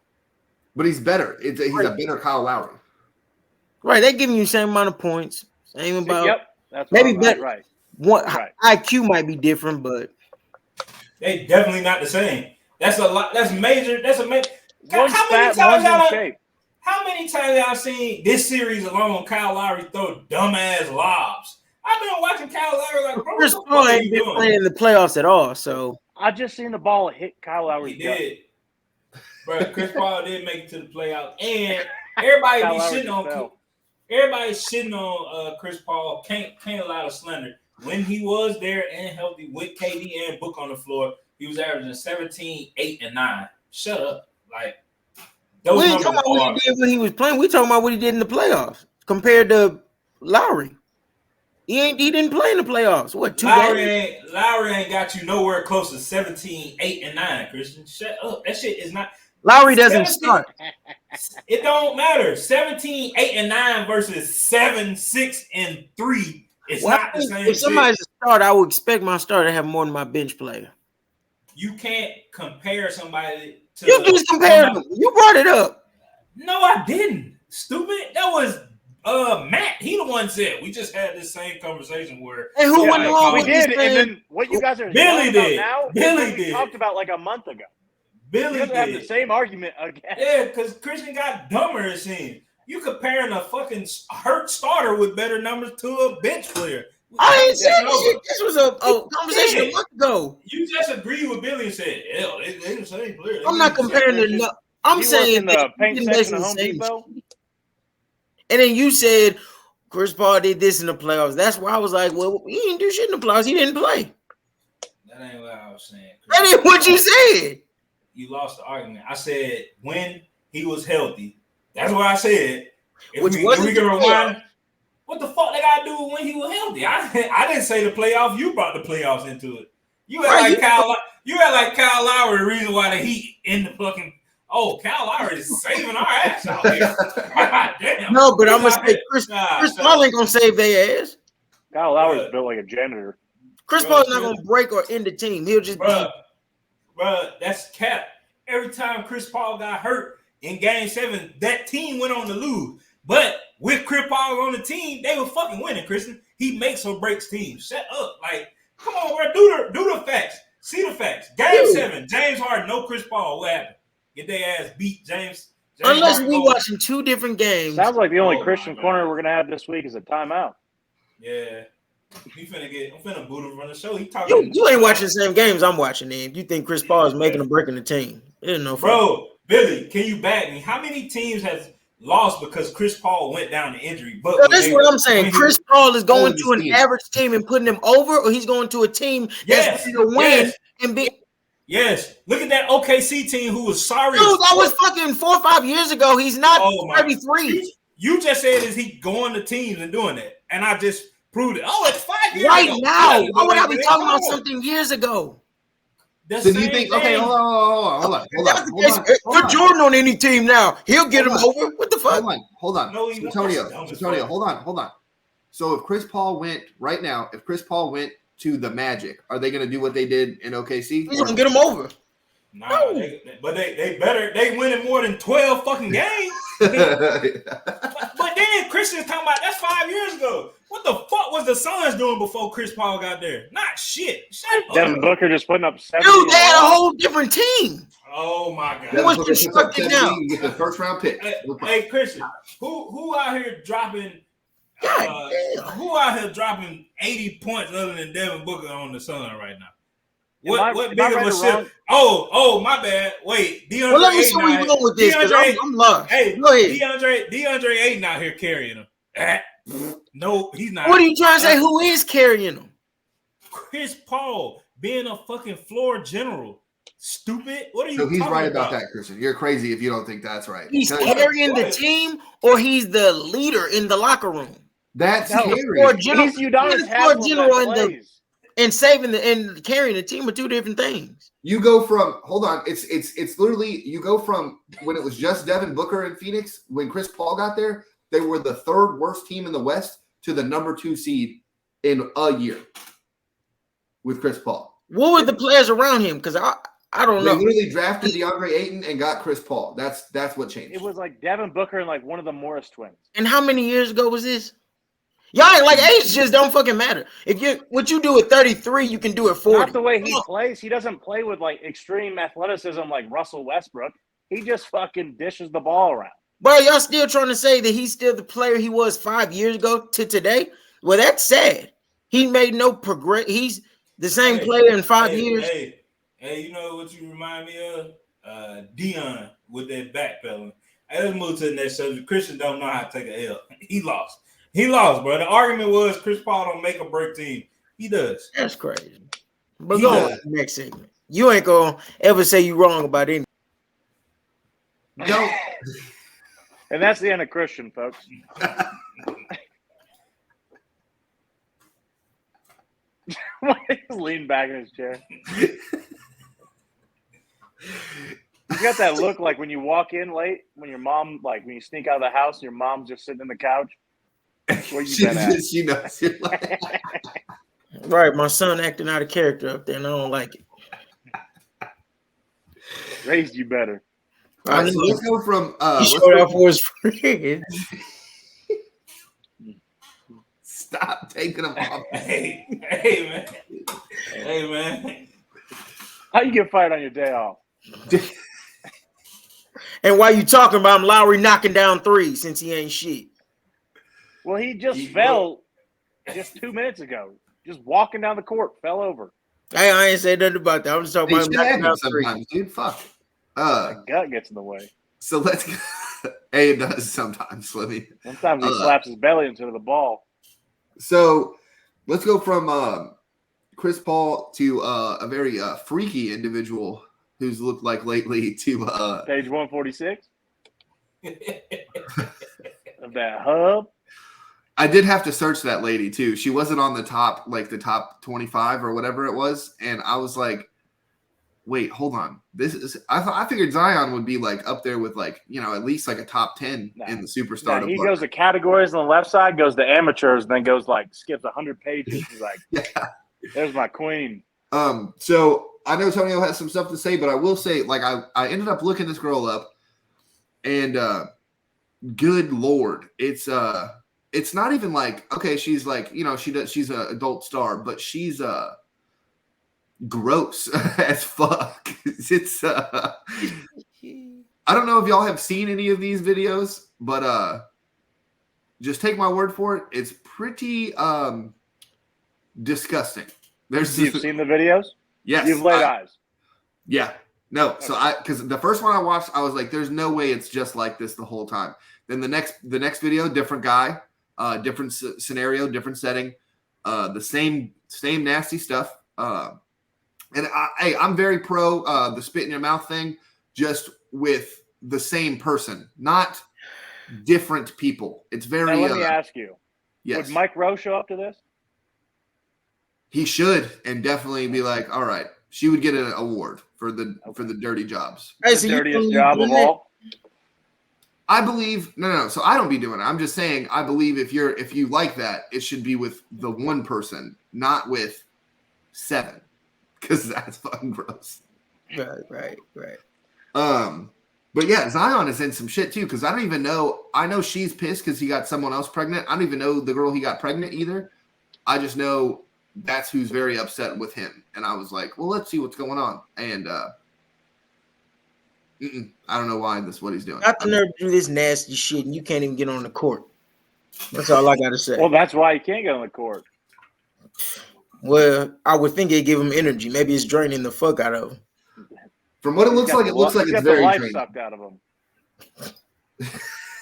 But he's better. He's a better Kyle Lowry. Right. They're giving you the same amount of points. Same about. Yep. That's maybe better. Right. IQ might be different, but they definitely not the same. That's a lot. That's major. That's a major. How many times y'all seen this series alone? Kyle Lowry throw dumbass lobs. I've been watching Kyle Lowry like, bro, Chris Paul ain't been playing in the playoffs at all. So I just seen the ball hit Kyle Lowry. He did, bro. Chris Paul did make it to the playoffs, and everybody be shitting on. Everybody's shitting on Chris Paul. Can't allow the slender. When he was there and healthy with KD and Book on the floor, he was averaging 17, 8, and 9. Shut up. Like, those we ain't talking about what he did when he was playing. We talking about what he did in the playoffs compared to Lowry. He didn't play in the playoffs. What, 2 games? Lowry ain't got you nowhere close to 17, 8, and 9, Christian. Shut up. That shit is not. Lowry doesn't start. It don't matter. 17, 8, and 9 versus 7, 6, and 3. It's not the same. If somebody's a start, I would expect my starter to have more than my bench player. You can't compare somebody to. You just compared them. You brought it up. No, I didn't. Stupid. That was Matt. He the one said we just had this same conversation where. And who went along with this? And then what you guys are Billy did. Now? Billy we did. Talked about like a month ago. Billy did. Have the same argument again. Yeah, because Christian got dumber. It seems you comparing a fucking hurt starter with better numbers to a bench player. I ain't saying shit. This was a conversation a month ago. You just agreed with Billy and said, "Hell, they the same player." I'm not comparing the. I'm saying the paint section of Home Depot. And then you said Chris Paul did this in the playoffs. That's why I was like, well, he didn't do shit in the playoffs. He didn't play. That ain't what I was saying. That ain't what you said. You lost the argument. I said when he was healthy. That's what I said. If we can rewind, what the fuck they gotta do when he was healthy? I didn't say the playoffs. You brought the playoffs into it. You had like Kyle Lowry, the reason why the Heat in the fucking. Oh, Kyle Lowry is saving our ass out here. Damn. No, but I'm gonna say Chris Paul ain't gonna save their ass. Kyle Lowry's built like a janitor. Chris Paul's not gonna break or end the team. He'll just Bro, that's cap. Every time Chris Paul got hurt in Game 7, that team went on to lose. But with Chris Paul on the team, they were fucking winning, Kristen. He makes or breaks teams. Shut up. Like, come on, bro. Do the facts. See the facts. Game 7, James Harden, no Chris Paul. What happened? Get their ass beat, James. Unless we watching 2 different games. Sounds like the only Christian corner we're gonna have this week is a timeout. Yeah. I'm finna boot him from the show. He talking. You ain't watching the same games I'm watching. Then you think Chris Paul is making or breaking the team? Bro, Billy, can you back me? How many teams has lost because Chris Paul went down to injury? But that's what I'm saying. Chris Paul is going to an average team and putting them over, or he's going to a team that's going to win and be. Yes, look at that OKC team who was sorry. Dude, that was fucking 4 or 5 years ago. He's not 33. You just said is he going to teams and doing that, and I just proved it. Oh, it's 5 years right ago. Now. Why would I be talking about something years ago? So do you think? Okay, hold on. Put Jordan on any team now. He'll get him over. What the fuck? Hold on. No, Tonio, hold on. So if Chris Paul went right now, to the Magic, are they going to do what they did in OKC? He's going to get him over. No. They better. They winning more than 12 fucking games. but then Christian's talking about that's 5 years ago. What the fuck was the Suns doing before Chris Paul got there? Not shit. Devin Booker just putting up 70. Dude, they had a whole different team. Oh my god. It was constructed now. Get the first round pick. Hey Christian, who out here dropping Who out here dropping 80 points other than Devin Booker on the Sun right now? What big of a shit? Oh, my bad. Wait, DeAndre. Well, let me see where you going with this. I'm lost. Hey, go ahead. DeAndre Ayton out here carrying him. No, he's not. What are you trying to say? Who is carrying him? Chris Paul being a fucking floor general. Stupid. What are you? So he's right about that, Christian. You're crazy if you don't think that's right. He's carrying the team, or he's the leader in the locker room. That's scary. He's Udonis Haslem and saving and carrying the team are two different things. You go from it's literally you go from when it was just Devin Booker in Phoenix, when Chris Paul got there, they were the third worst team in the West to the number 2 seed in a year with Chris Paul. What were the players around him? Because I don't know. They literally drafted DeAndre Ayton and got Chris Paul. That's what changed. It was like Devin Booker and like one of the Morris twins. And how many years ago was this? Y'all like age just don't fucking matter. If what you do at 33, you can do at 40. Not the way he plays. He doesn't play with like extreme athleticism like Russell Westbrook. He just fucking dishes the ball around. Bro, y'all still trying to say that he's still the player he was 5 years ago to today? Well, that's sad. He made no progress. He's the same player in 5 years. Hey, you know what you remind me of? Dion with that backpedaling. Hey, let's move to the next subject. Christian don't know how to take a L. He lost. He lost, bro. The argument was Chris Paul don't make or break team. He does. That's crazy. But go on to the next segment. You ain't gonna ever say you wrong about anything. No. And that's the end of Christian, folks. He's leaning back in his chair. You got that look like when you walk in late, when your mom, like when you sneak out of the house, your mom's just sitting in the couch. Where you been at? She knows you're like... Right, my son acting out of character up there, and I don't like it. Raised you better. All right, so let's go from he showed out for his friends. Stop taking them off. Hey, man. How you get fired on your day off? And while you talking about him, Lowry knocking down 3 since he ain't shit. Well, he just fell just 2 minutes ago. Just walking down the court, fell over. Hey, I ain't said nothing about that. I'm just talking about knocking down 3. Dude, fuck. The gut gets in the way. So let's go. Hey, it does sometimes, Slimmy. Sometimes he slaps his belly into the ball. So let's go from Chris Paul to a very freaky individual who's looked like lately to page 146 of that hub. I did have to search that lady too. She wasn't on the top 25 or whatever it was, and I was like, wait, hold on. This is I figured Zion would be like up there with like, you know, at least like a top 10 in the superstar. He goes to categories on the left side, goes to amateurs, and then goes like skips 100 pages. He's like, there's my queen. So I know Tonio has some stuff to say, but I will say, like, I ended up looking this girl up, and good Lord, it's not even like, okay, she's like, you know, she's an adult star, but she's gross as fuck. It's I don't know if y'all have seen any of these videos, but just take my word for it. It's pretty disgusting. You've seen the videos? Yes. You've laid eyes. Yeah. No. Okay. So because the first one I watched, I was like, there's no way it's just like this the whole time. Then the next video, different guy, different scenario, different setting, the same nasty stuff. And I'm very pro the spit in your mouth thing, just with the same person, not different people. It's very. Now let me ask you. Yes. Would Mike Rowe show up to this? He should, and definitely be like, all right, she would get an award for the dirty jobs. The dirtiest job of all. I believe no. So I don't be doing it. I'm just saying I believe if you like that, it should be with the one person, not with 7, because that's fucking gross. Right. But yeah, Zion is in some shit too, because I don't even know. I know she's pissed because he got someone else pregnant. I don't even know the girl he got pregnant either. I just know that's who's very upset with him. And I was like, well, let's see what's going on. And I don't know why what he's doing. Got the nerve to do this nasty shit, and you can't even get on the court. That's all I got to say. Well, that's why he can't get on the court. Well, I would think it'd give him energy. Maybe it's draining the fuck out of him. From what it looks like it's very life draining. sucked out of him.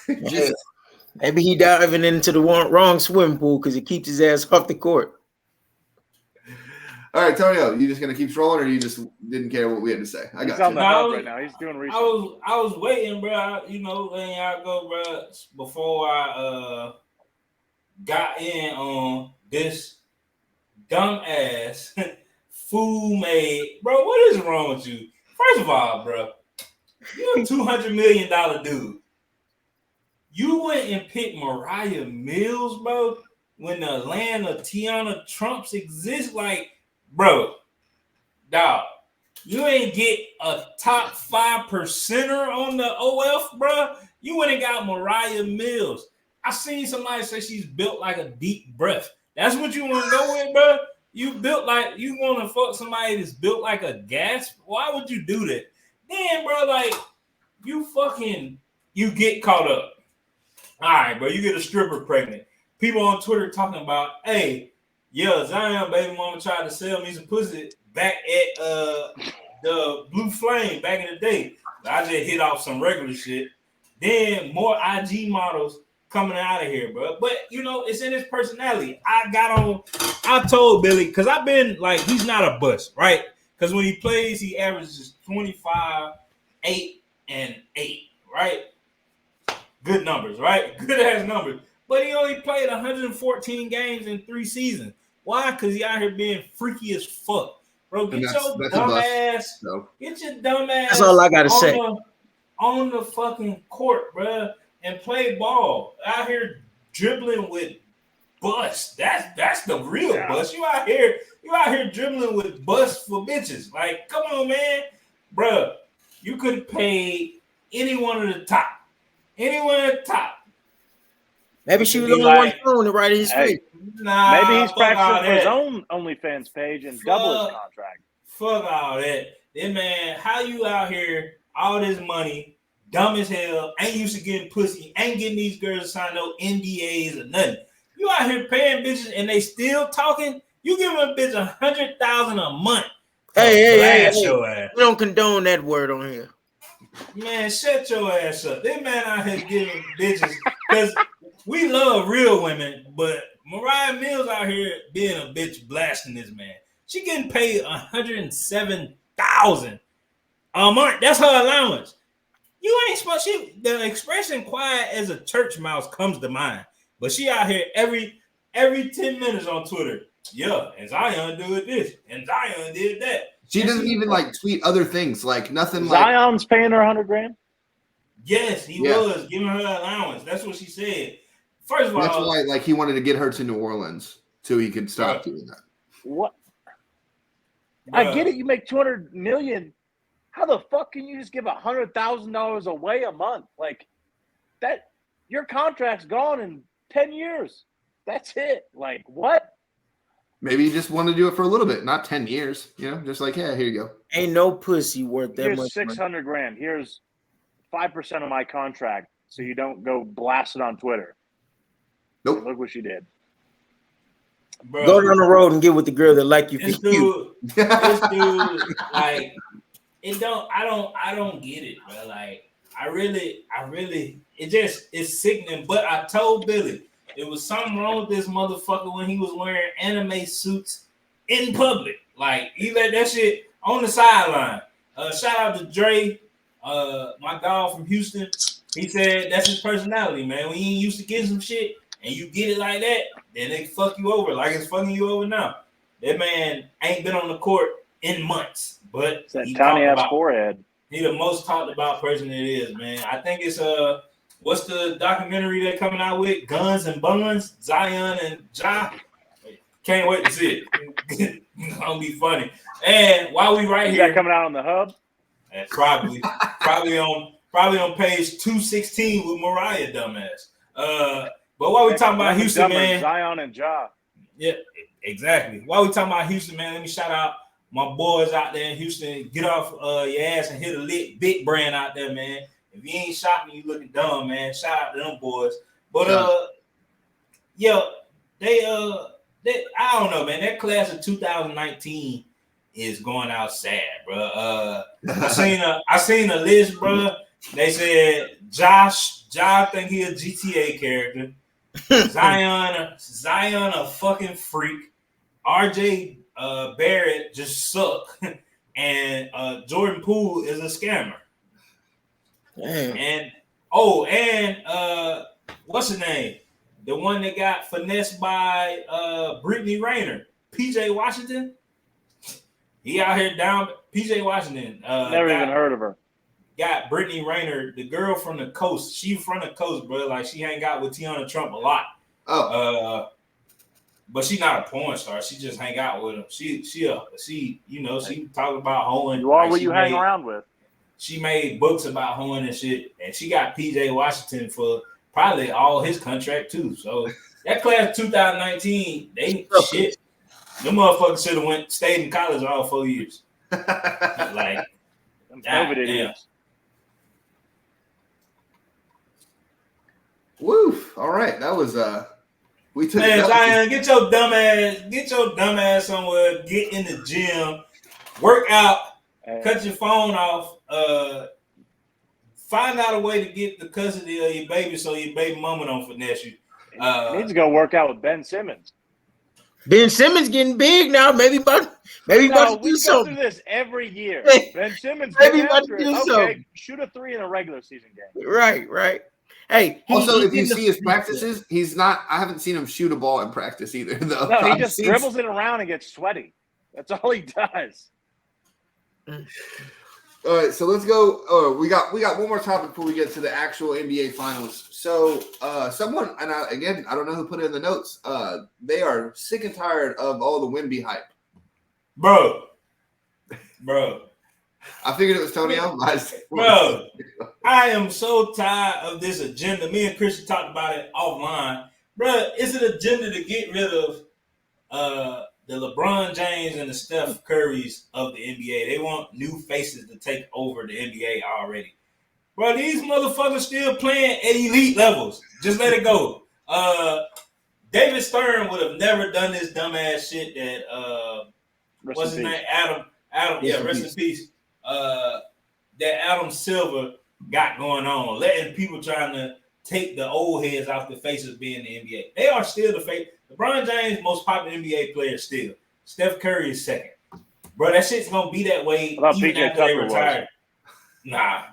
Yeah. Maybe he diving into the wrong swimming pool because it keeps his ass off the court. All right, Tonio, you just gonna keep trolling, or you just didn't care what we had to say? I got He's on you. the hub right now. He's doing research. I was waiting, bro. You know, letting y'all go, bro. Before I got in on this dumb ass fool made, bro. What is wrong with you? First of all, bro, you're a $200 million dude. You went and picked Mariah Mills, bro, when the land of Tiana Trumps exists. Like, bro, dog, you ain't get a top 5%er on the OF, bro. You went and got Mariah Mills. I seen somebody say she's built like a deep breath. That's what you want to go with, bro? You built like, you want to fuck somebody that's built like a gas? Why would you do that? Then, bro, like, you get caught up. All right, bro, you get a stripper pregnant. People on Twitter talking about, hey, yeah, Zion baby mama tried to sell me some pussy back at the Blue Flame back in the day. I just hit off some regular shit. Then more IG models coming out of here, bro. But, you know, it's in his personality. I told Billy, because I've been like, he's not a bust, right? Because when he plays, he averages 25, 8, and 8, right? Good numbers, right? Good ass numbers. But he only played 114 games in 3 seasons. Why? Because he out here being freaky as fuck. Bro, get your dumb ass. No. Get your dumb ass. That's all I got to say. On the fucking court, bro, and play ball. Out here dribbling with bust. That's the real bust. You out here dribbling with bust for bitches. Like, come on, man. Bro, you could have paid anyone at the top. Anyone at the top. Maybe she was on one phone to write his face. Nah, maybe he's practicing for his own OnlyFans page and double his contract. Fuck all that. Then, man, how you out here, all this money, dumb as hell, ain't used to getting pussy, ain't getting these girls to sign no NDAs or nothing. You out here paying bitches and they still talking? You give a bitch $100,000 a month. Hey. We don't condone that word on here. Man, shut your ass up. This man out here giving bitches, because we love real women, but Mariah Mills out here being a bitch blasting this man. She getting paid $107,000 a month. That's her allowance. You ain't supposed to. The expression "quiet as a church mouse" comes to mind, but she out here every 10 minutes on Twitter. Yeah, and Zion did this, and Zion did that. She doesn't even like tweet other things, like nothing. Zion's paying her $100,000. Yes, he was giving her allowance. That's what she said. First of all, that's why, like, he wanted to get her to New Orleans so he could stop doing that. What? I get it. You make $200 million. How the fuck can you just give $100,000 away a month? Like that, your contract's gone in 10 years. That's it. Like what? Maybe you just want to do it for a little bit, not 10 years. You know, just like, yeah, here you go. Ain't no pussy worth that Here's much. $600,000. Here's 5% of my contract, so you don't go blast it on Twitter. Nope. And look what she did. Bro, go down the road and get with the girl that like you for you. This dude, like, it don't. I don't get it, bro. Like, I really, it's sickening. But I told Billy. There was something wrong with this motherfucker when he was wearing anime suits in public. Like, he let that shit on the sideline. Shout out to Dre, my dog from Houston. He said that's his personality, man. When you ain't used to getting some shit and you get it like that, then they fuck you over like it's fucking you over now. That man ain't been on the court in months, but it's that tiny ass forehead. He the most talked about person it is, man. I think it's what's the documentary they're coming out with? Guns and Buns, Zion and Ja. Can't wait to see it. It's gonna be funny. And while we right here, that coming out on the hub? Probably on page 216 with Mariah, dumbass. But while we talking about Houston, man, Zion and Ja. Yeah, exactly. While we talking about Houston, man, let me shout out my boys out there in Houston. Get off your ass and hit a lit big brand out there, man. If you ain't shopping, you looking dumb, man. Shout out to them boys. But yo, they I don't know, man. That class of 2019 is going out sad, bro. I seen a list, bro. They said Josh think he a GTA character. Zion a fucking freak. RJ Barrett just suck. And Jordan Poole is a scammer. Damn. And what's his name? The one that got finessed by Brittany Rayner, PJ Washington. He out here down. PJ Washington. Never even heard of her. Got Brittany Rayner, the girl from the coast. She from the coast, bro. Like she hang out with Tiana Trump a lot. But she not a porn star. She just hang out with him. She talk about hoeing. You are what you hang around with. She made books about hoeing and shit, and she got PJ Washington for probably all his contract too. So that class 2019, they shit. Them motherfuckers should have stayed in college all 4 years. Like COVID idiots. Woof. All right. That was we took man, Zion, get your dumb ass somewhere, get in the gym, work out, cut your phone off, find out a way to get the custody of your baby so your baby mama don't finesse you. Needs to go work out with Ben Simmons. Ben Simmons getting big now. Maybe about to do we something. go through this every year. Ben Simmons, maybe about to do something. Shoot a 3 in a regular season game. Right. Hey. Also, if you see his practices, he's not. I haven't seen him shoot a ball in practice either. Though. No, he just dribbles it around and gets sweaty. That's all he does. All right, so let's go. Oh, we got one more topic before we get to the actual NBA finals. So, someone, and I don't know who put it in the notes. They are sick and tired of all the Wemby hype, bro. I figured it was Tonio. Bro, I am so tired of this agenda. Me and Christian talked about it offline, bro. It's an agenda to get rid of the LeBron James and the Steph Currys of the NBA. They want new faces to take over the NBA already. Bro, these motherfuckers still playing at elite levels. Just let it go. David Stern would have never done this dumbass shit that what's his name? Adam, rest in peace. That Adam Silver got going on, letting people trying to take the old heads off the face of being the NBA. They are still the face. LeBron James, most popular NBA player still. Steph Curry is second. Bro, that shit's gonna be that way even after they retire. Nah,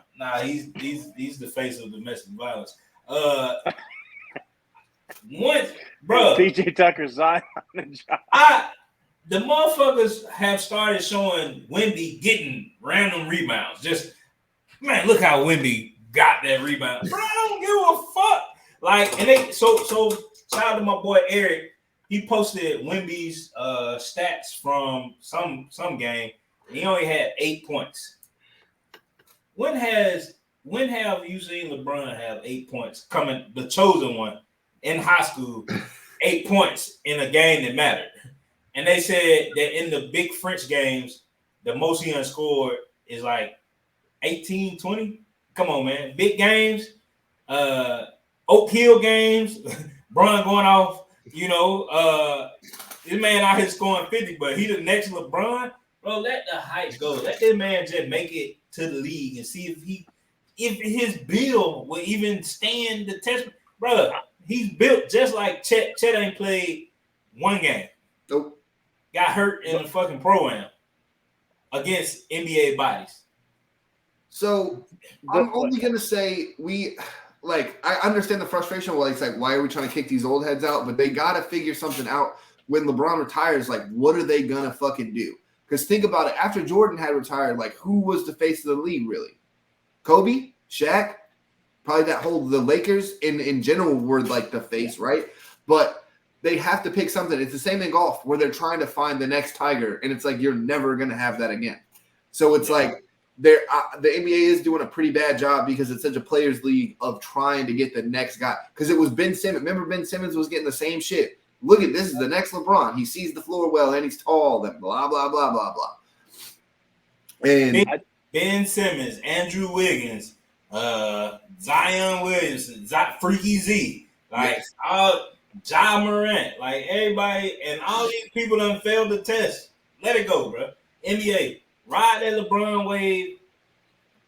he's the face of domestic violence. Bro. PJ Tucker, Zion, and John. The motherfuckers have started showing Wemby getting random rebounds. Just, man, look how Wemby got that rebound. Bro, I don't give a fuck. Like, and they so shout out to my boy Eric. He posted Wemby's stats from some game. He only had 8 points. When have you seen LeBron have 8 points coming, the chosen one, in high school, 8 points in a game that mattered? And they said that in the big French games, the most he scored is like 18, 20. Come on, man. Big games, Oak Hill games, Bron going off, this man out here scoring 50, but he the next LeBron. Bro, let the hype go. Let this man just make it to the league and see if his build will even stand the test. Brother, he's built just like Chet. Chet ain't played one game. Nope. Got hurt in the fucking pro-am against NBA bodies. So I'm only gonna say I understand the frustration. Well, it's like, why are we trying to kick these old heads out? But they gotta figure something out when LeBron retires. Like, what are they gonna fucking do? Because think about it. After Jordan had retired, like, who was the face of the league really? Kobe, Shaq, probably the Lakers in general were like the face, right? But they have to pick something. It's the same in golf where they're trying to find the next Tiger, and it's like you're never going to have that again. So it's like the NBA is doing a pretty bad job because it's such a players' league of trying to get the next guy. Because it was Ben Simmons. Remember, Ben Simmons was getting the same shit. Look at this is the next LeBron. He sees the floor well, and he's tall. Then blah blah blah blah blah. And Ben Simmons, Andrew Wiggins, Zion Williamson, Freaky Z, Ja Morant, like everybody, and all these people done failed the test. Let it go, bro. NBA, ride that LeBron wave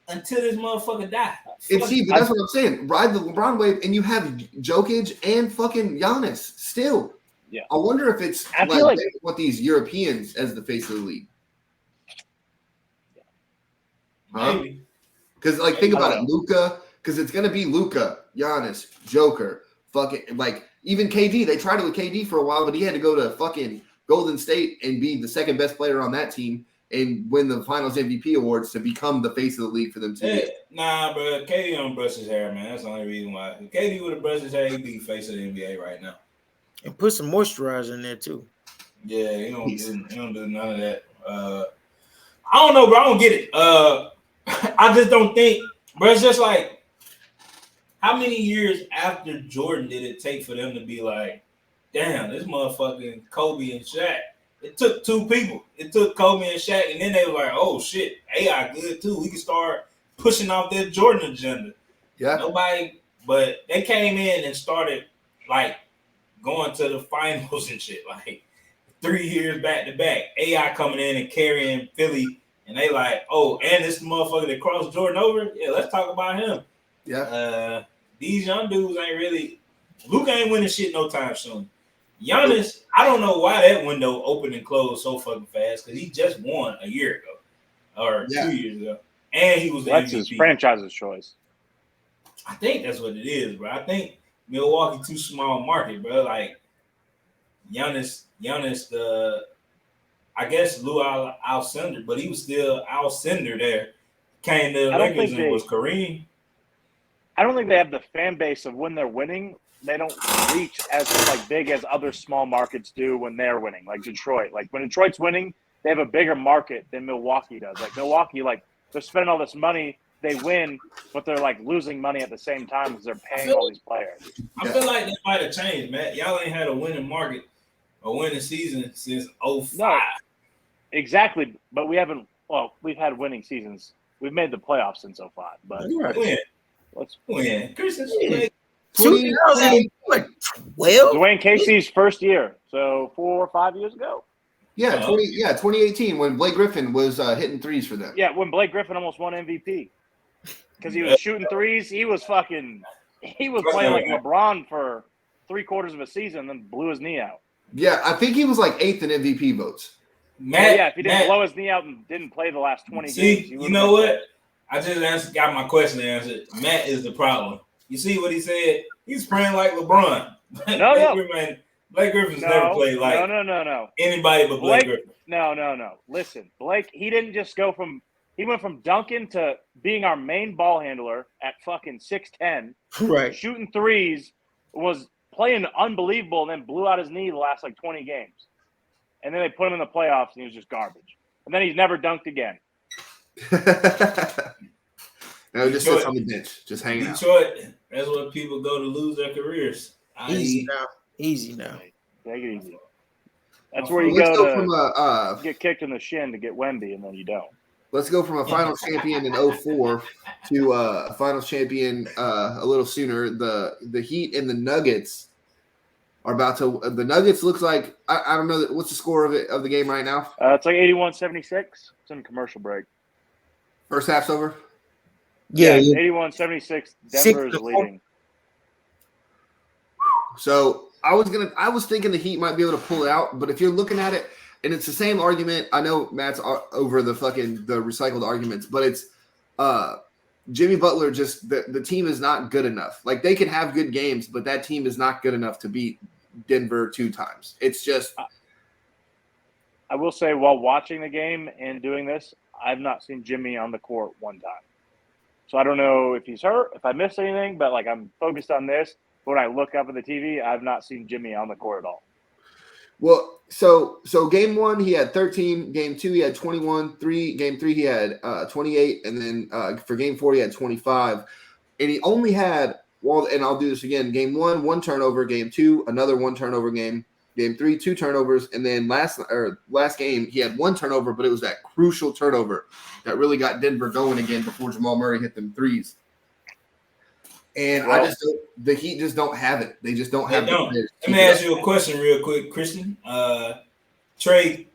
until this motherfucker die. But that's what I'm saying. Ride the LeBron wave, and you have Jokic and fucking Giannis still. Yeah. I wonder if it's I feel like they want these Europeans as the face of the league. Maybe. Because think about it, Luka. Because it's gonna be Luka, Giannis, Joker, fucking even KD. They tried it with KD for a while, but he had to go to fucking Golden State and be the second best player on that team and win the Finals MVP awards to become the face of the league for them too. Nah, bro. KD don't brush his hair, man. That's the only reason why. If KD would have brushed his hair, he'd be face of the NBA right now. And put some moisturizer in there too. Yeah, he don't do none of that. I don't know, bro. I don't get it. I just don't think, bro. It's just like, how many years after Jordan did it take for them to be like, damn, this motherfucking Kobe and Shaq? It took two people. It took Kobe and Shaq, and then they were like, oh shit, AI good too. We can start pushing off that Jordan agenda. Yeah. Nobody, but they came in and started like going to the finals and shit, like 3 years back to back. AI coming in and carrying Philly, and they like, oh, and this motherfucker that crossed Jordan over. Yeah, let's talk about him. Yeah. These young dudes ain't really. Luka ain't winning shit no time soon. Giannis, I don't know why that window opened and closed so fucking fast because he just won a year ago or 2 years ago, and he was the that's MVP. his franchise's choice. I think that's what it is, bro. I think Milwaukee too small market, bro. Like Giannis, I guess Lou Alcindor, but he was still Alcindor there. Came to the Lakers and was Kareem. I don't think they have the fan base of when they're winning. They don't reach as big as other small markets do when they're winning, like Detroit. Like when Detroit's winning, they have a bigger market than Milwaukee does. Like Milwaukee, they're spending all this money, they win, but they're losing money at the same time because they're paying all these players. I feel like that might have changed, Matt. Y'all ain't had a winning market, a winning season since 2005. No, exactly, but we haven't. Well, we've had winning seasons. We've made the playoffs since 2005, but let's win. Christmas. 2012. Dwayne Casey's first year, so 4 or 5 years ago. Yeah, 2018 when Blake Griffin was hitting threes for them. Yeah, when Blake Griffin almost won MVP because he was shooting threes. He was playing like LeBron for 3/4 of a season, and then blew his knee out. Yeah, I think he was 8th in MVP votes. If he didn't blow his knee out and didn't play the last 20 games. You know what? I just got my question answered. Matt is the problem. You see what he said? He's playing like LeBron. Blake Griffin's never played like anybody but Blake Griffin. No. Listen, Blake, he didn't just go from – he went from dunking to being our main ball handler at fucking 6'10". Right. Shooting threes, was playing unbelievable, and then blew out his knee the last 20 games. And then they put him in the playoffs, and he was just garbage. And then he's never dunked again. No, just sits on the bench, just hanging out. Detroit, that's what people go to lose their careers. Easy now. Take it easy. That's where you go to get kicked in the shin to get Wemby, and then you don't. Let's go from a finals champion in 2004 to a finals champion a little sooner. The Heat and the Nuggets are about to. The Nuggets looks like I don't know what's the score of the game right now. It's 81-76. It's in commercial break. First half's over. Yeah. 81-76. Denver is leading. So I was thinking the Heat might be able to pull it out, but if you're looking at it, and it's the same argument. I know Matt's over the recycled arguments, but it's Jimmy Butler. Just the team is not good enough. They can have good games, but that team is not good enough to beat Denver 2 times. It's just. I will say, while watching the game and doing this, I've not seen Jimmy on the court one time. So I don't know if he's hurt, if I missed anything, but I'm focused on this. When I look up at the TV, I've not seen Jimmy on the court at all. Well, so game 1 he had 13, game 2 he had 21, game 3 he had 28, and then for game 4 he had 25, and he only had and I'll do this again. Game 1 turnover, game 2 another 1 turnover game 3 2 turnovers, and then last game he had 1 turnover, but it was that crucial turnover that really got Denver going again before Jamal Murray hit them threes. And Well, the Heat just don't have it. They just don't have it. Let me ask you a question real quick, Christian. Trade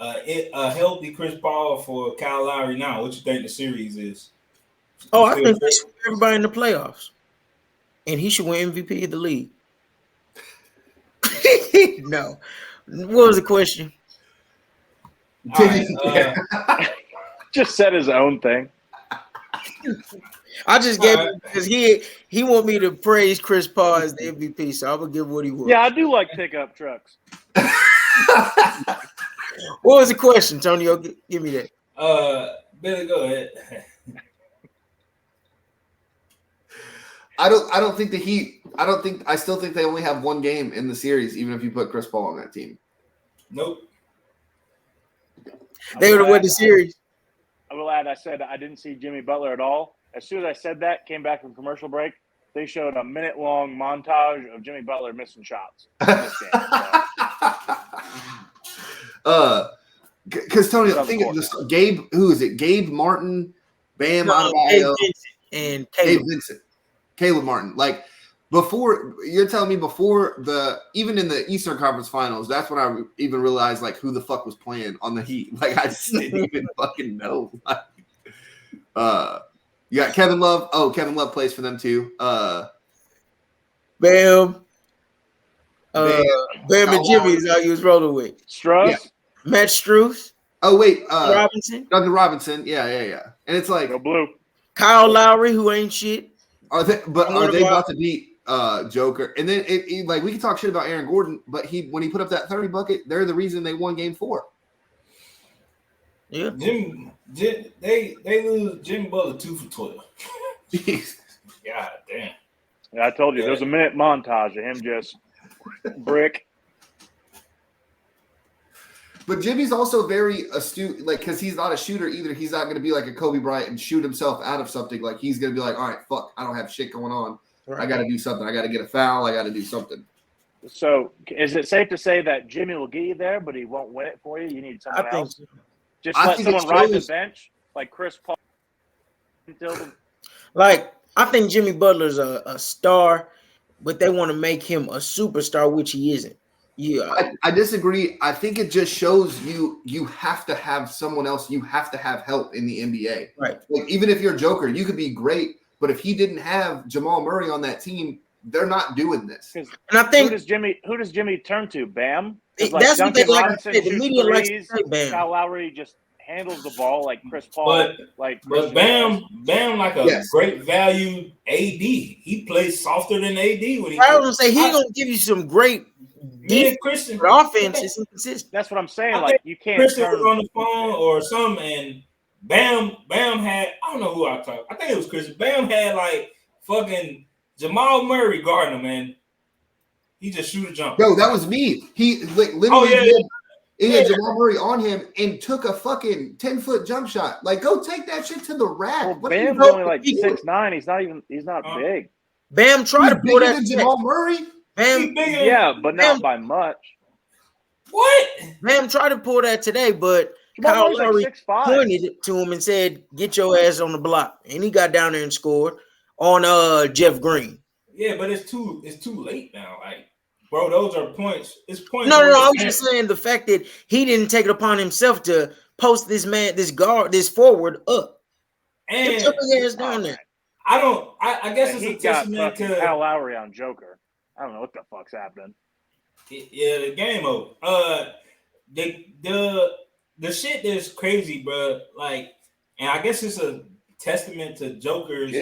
a healthy Chris Paul for Kyle Lowry now. What you think the series is? Oh, I think they should put everybody in the playoffs. And he should win MVP of the league. No. What was the question? Right, just said his own thing. I just gave him because he want me to praise Chris Paul as the MVP, so I would give what he wants. Yeah, I do like pickup trucks. What was the question, Tonio? Give me that. Billy, go ahead. I don't think the Heat. I still think they only have one game in the series, even if you put Chris Paul on that team. Nope. They would have won the series. I will add, I said I didn't see Jimmy Butler at all. As soon as I said that, came back from commercial break, they showed a minute-long montage of Jimmy Butler missing shots. Because Tony, think of this. Gabe, who is it? Gabe Martin, Bam Adebayo, and Gabe Vincent, Caleb Martin. Like before, you're telling me before even in the Eastern Conference Finals, that's when I even realized like who the fuck was playing on the Heat. Like I just didn't even fucking know. Like, you got Kevin Love. Oh, Kevin Love plays for them too. Bam. Bam and Jimmy is how he was rolling with. Struss? Yeah. Matt Strus. Oh, wait. Robinson. Duncan Robinson. Yeah. And it's like Go blue. Kyle Lowry, who ain't shit. Are they about to beat Joker? And then like we can talk shit about Aaron Gordon, but when he put up that 30 bucket, they're the reason they won game 4. Yeah. They lose Jimmy Butler 2 for 12. Jeez. God damn. Yeah, I told you, there's a minute montage of him just brick. But Jimmy's also very astute, like, because he's not a shooter either. He's not going to be like a Kobe Bryant and shoot himself out of something. Like, he's going to be like, all right, fuck, I don't have shit going on. Right. I got to do something. I got to get a foul. I got to do something. So, is it safe to say that Jimmy will get you there, but he won't win it for you? You need someone else? So. Just let someone ride the bench, like Chris Paul. Like, I think Jimmy Butler's a star, but they want to make him a superstar, which he isn't. Yeah, I disagree. I think it just shows you have to have someone else. You have to have help in the NBA. Right. Like even if you're Joker, you could be great, but if he didn't have Jamal Murray on that team, they're not doing this. And I think who does Jimmy turn to? Bam. Like that's what they like to say. The media likes to say Bam. Kyle Lowry just handles the ball like Chris Paul. But Bam like a great value AD. He plays softer than AD when he. I was gonna say he's gonna give you some great. Christian offense is inconsistent. That's what I'm saying. Like you can't. Christian was on the phone or something, and Bam had. I don't know who I talked. I think it was Christian. Bam had like fucking Jamal Murray guarding him, man. He just shoot a jump. No, that was me. He like literally had Jamal Murray on him and took a fucking 10-foot jump shot. Like, go take that shit to the rack. Well, Bam's only like 6'9". He's not big. Bam tried to pull that Jamal Murray. Bam, yeah, but not by much. What? Bam tried to pull that today, but Kyle Lowry pointed it to him and said, "Get your ass on the block," and he got down there and scored on Jeff Green. Yeah, but it's too late now. Like, bro, those are points. It's points. No. I was just saying the fact that he didn't take it upon himself to post this forward up and took his ass down there. I guess it's a testament to Kyle Lowry on Joker. I don't know what the fuck's happening. Yeah, the game over. The shit is crazy, bro. Like, and I guess it's a testament to Joker's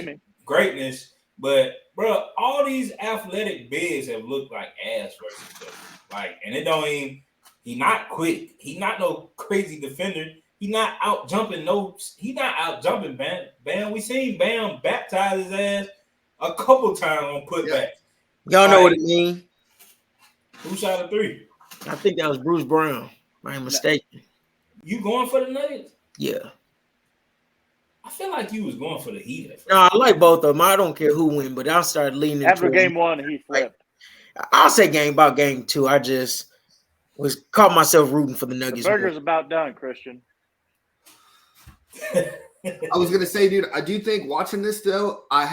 greatness. But, bro, all these athletic bigs have looked like ass versus Joker. Like, and it don't even. He not quick. He not no crazy defender. He not out jumping. He not out jumping. Bam. We seen Bam baptize his ass a couple times on putback. Y'all know what it means. Who shot a 3? I think that was Bruce Brown. If I ain't mistaken. You going for the Nuggets? Yeah. I feel like you was going for the Heat. No, I like both of them. I don't care who win, but I started leaning after game 1. He flipped. I'll say game 2. I just caught myself rooting for the Nuggets. The burger's about done, Christian. I was gonna say, dude, I do think watching this though, I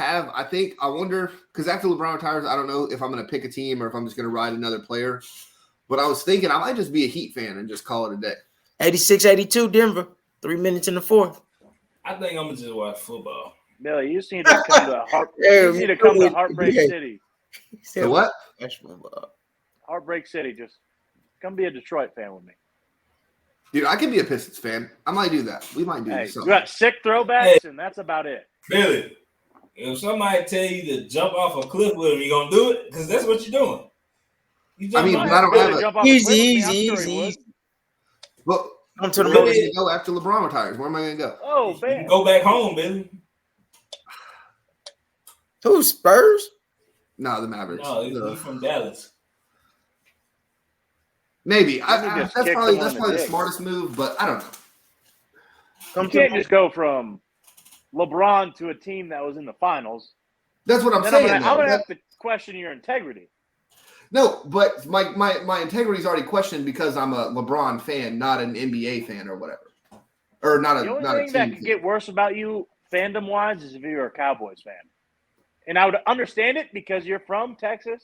wonder because after LeBron retires, I don't know if I'm gonna pick a team or if I'm just gonna ride another player. But I was thinking I might just be a Heat fan and just call it a day. 86-82 Denver. 3 minutes in the fourth. I think I'm gonna just watch football. Billy, you just need to come to Heartbreak City. So what? Heartbreak City. Just come be a Detroit fan with me. Dude, I can be a Pistons fan. I might do that. We might do something. You got sick throwbacks, and that's about it. Billy, if somebody tell you to jump off a cliff with him, you gonna do it? Because that's what you're doing. I mean, but I don't have a easy. But I'm to the where to go after LeBron retires. Where am I gonna go? Oh, man. Go back home, Billy. Who, Spurs? No, the Mavericks. No, he's from Dallas. Maybe. That's probably the smartest move, but I don't know. You can't just go from LeBron to a team that was in the finals. That's what I'm saying. I'm gonna have to question your integrity. No, but my integrity is already questioned because I'm a LeBron fan, not an NBA fan or whatever. Or not a The only not thing a that team could fan. get worse about you fandom wise is if you're a Cowboys fan. And I would understand it because you're from Texas.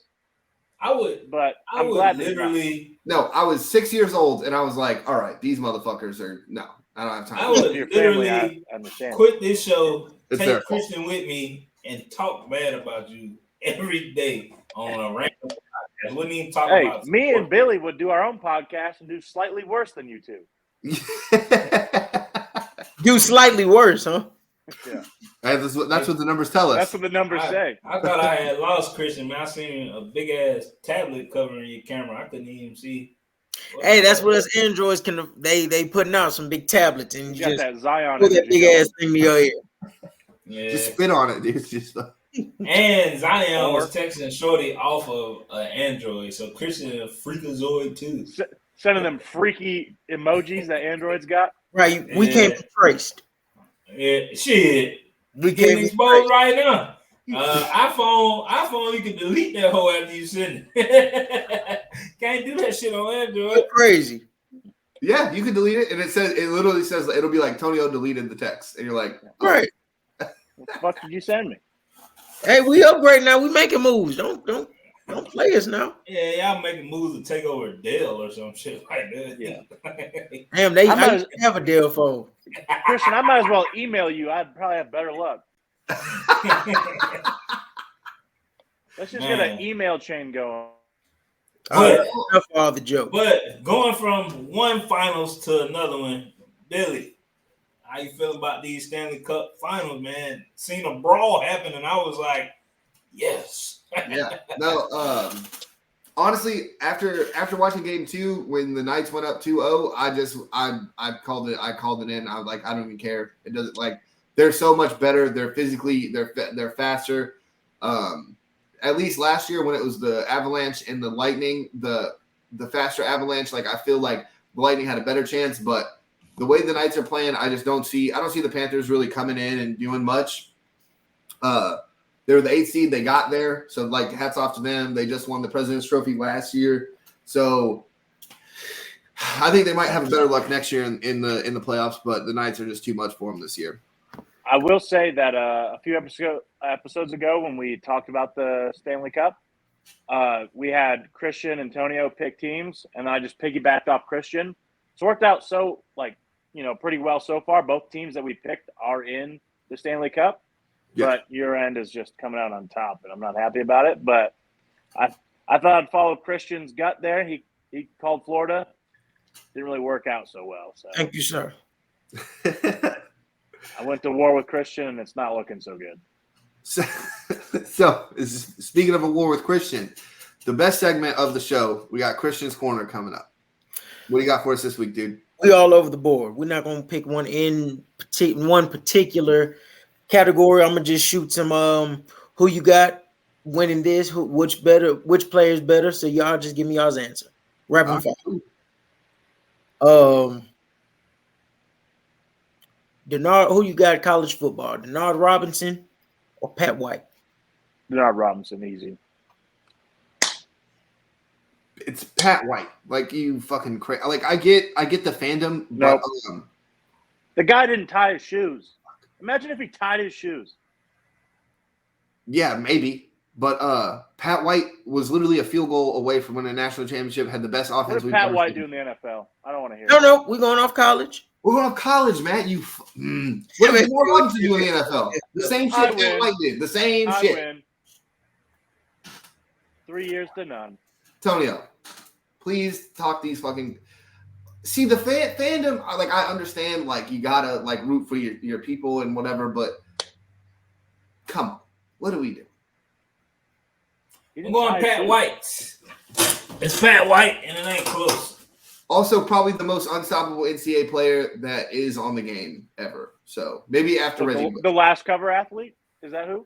I would, but I'm glad literally. No, I was 6 years old and I was like, all right, these motherfuckers are no, I don't have time. I would literally quit this show, take Christian with me, and talk bad about you every day on a random podcast. Wouldn't even talk about me and Billy would do our own podcast and do slightly worse than you two. Do slightly worse, huh? Yeah. That's what the numbers tell us. That's what the numbers say. I thought I had lost Christian, man. I seen a big ass tablet covering your camera. I couldn't even see. Hey, that's what us Androids can. They putting out some big tablets and you got that Zion. Put that big ass thing to your ear. Yeah. Just spit on it, dude. And Zion was texting Shorty off of Android, so Christian a freakazoid too. Sending them freaky emojis that Androids got. Right, we can't be traced. Yeah, shit. We can't exposed right now. iPhone, you can delete that whole after you send it. Can't do that shit on Android. That's crazy. Yeah, you can delete it, and it literally says it'll be like Tonio deleted the text, and you're like, oh. Right. What the fuck did you send me? Hey, we upgrade now. We making moves. Don't play us now. Yeah, y'all making moves to take over Dell or some shit like that. Yeah. Damn, they have a Dell phone. Christian, I might as well email you. I'd probably have better luck. Let's just get an email chain going. Enough for all the jokes. But going from one finals to another one, Billy, how you feel about these Stanley Cup finals, man? Seen a brawl happen, and I was like, yes. Yeah. No, honestly, after watching game 2, when the Knights went up 2-0, I called it in. I was like, I don't even care. It doesn't they're so much better. They're physically, they're faster. At least last year when it was the Avalanche and the Lightning, the faster Avalanche, I feel like the Lightning had a better chance, but the way the Knights are playing, I don't see the Panthers really coming in and doing much. They were the 8th seed. They got there. So, hats off to them. They just won the President's Trophy last year. So, I think they might have a better luck next year in the playoffs, but the Knights are just too much for them this year. I will say that a few episodes ago when we talked about the Stanley Cup, we had Christian and Tonio pick teams, and I just piggybacked off Christian. It's worked out pretty well so far. Both teams that we picked are in the Stanley Cup. Yeah. But your end is just coming out on top, and I'm not happy about it. But I thought I'd follow Christian's gut there. He called Florida. Didn't really work out so well. So thank you, sir. I went to war with Christian, and it's not looking so good. So speaking of a war with Christian, the best segment of the show, we got Christian's Corner coming up. What do you got for us this week, dude? We all over the board. We're not going to pick one one particular category. I'm gonna just shoot some who you got winning this, which player is better. So y'all just give me y'all's answer. Rapid fire. Denard, who you got college football? Denard Robinson or Pat White? Denard Robinson, easy. It's Pat White. You fucking crazy. I get the fandom. Nope. But, the guy didn't tie his shoes. Imagine if he tied his shoes. Yeah, maybe. But Pat White was literally a field goal away from winning a national championship, had the best offense. What did Pat White do in the NFL? I don't want to hear No, we're going off college. We're going off college, Matt. What did Lamar Robinson do in the NFL? The same shit Pat White did. The same shit. Win. 3 years to none. Tonio, please talk these fucking. See the fandom. Like I understand, like you gotta like root for your people and whatever, but come on, what do we do? I'm going Pat White. It's Pat White, and it ain't close. Also, probably the most unstoppable NCAA player that is on the game ever. So maybe after Reggie. The last cover athlete? Is that who?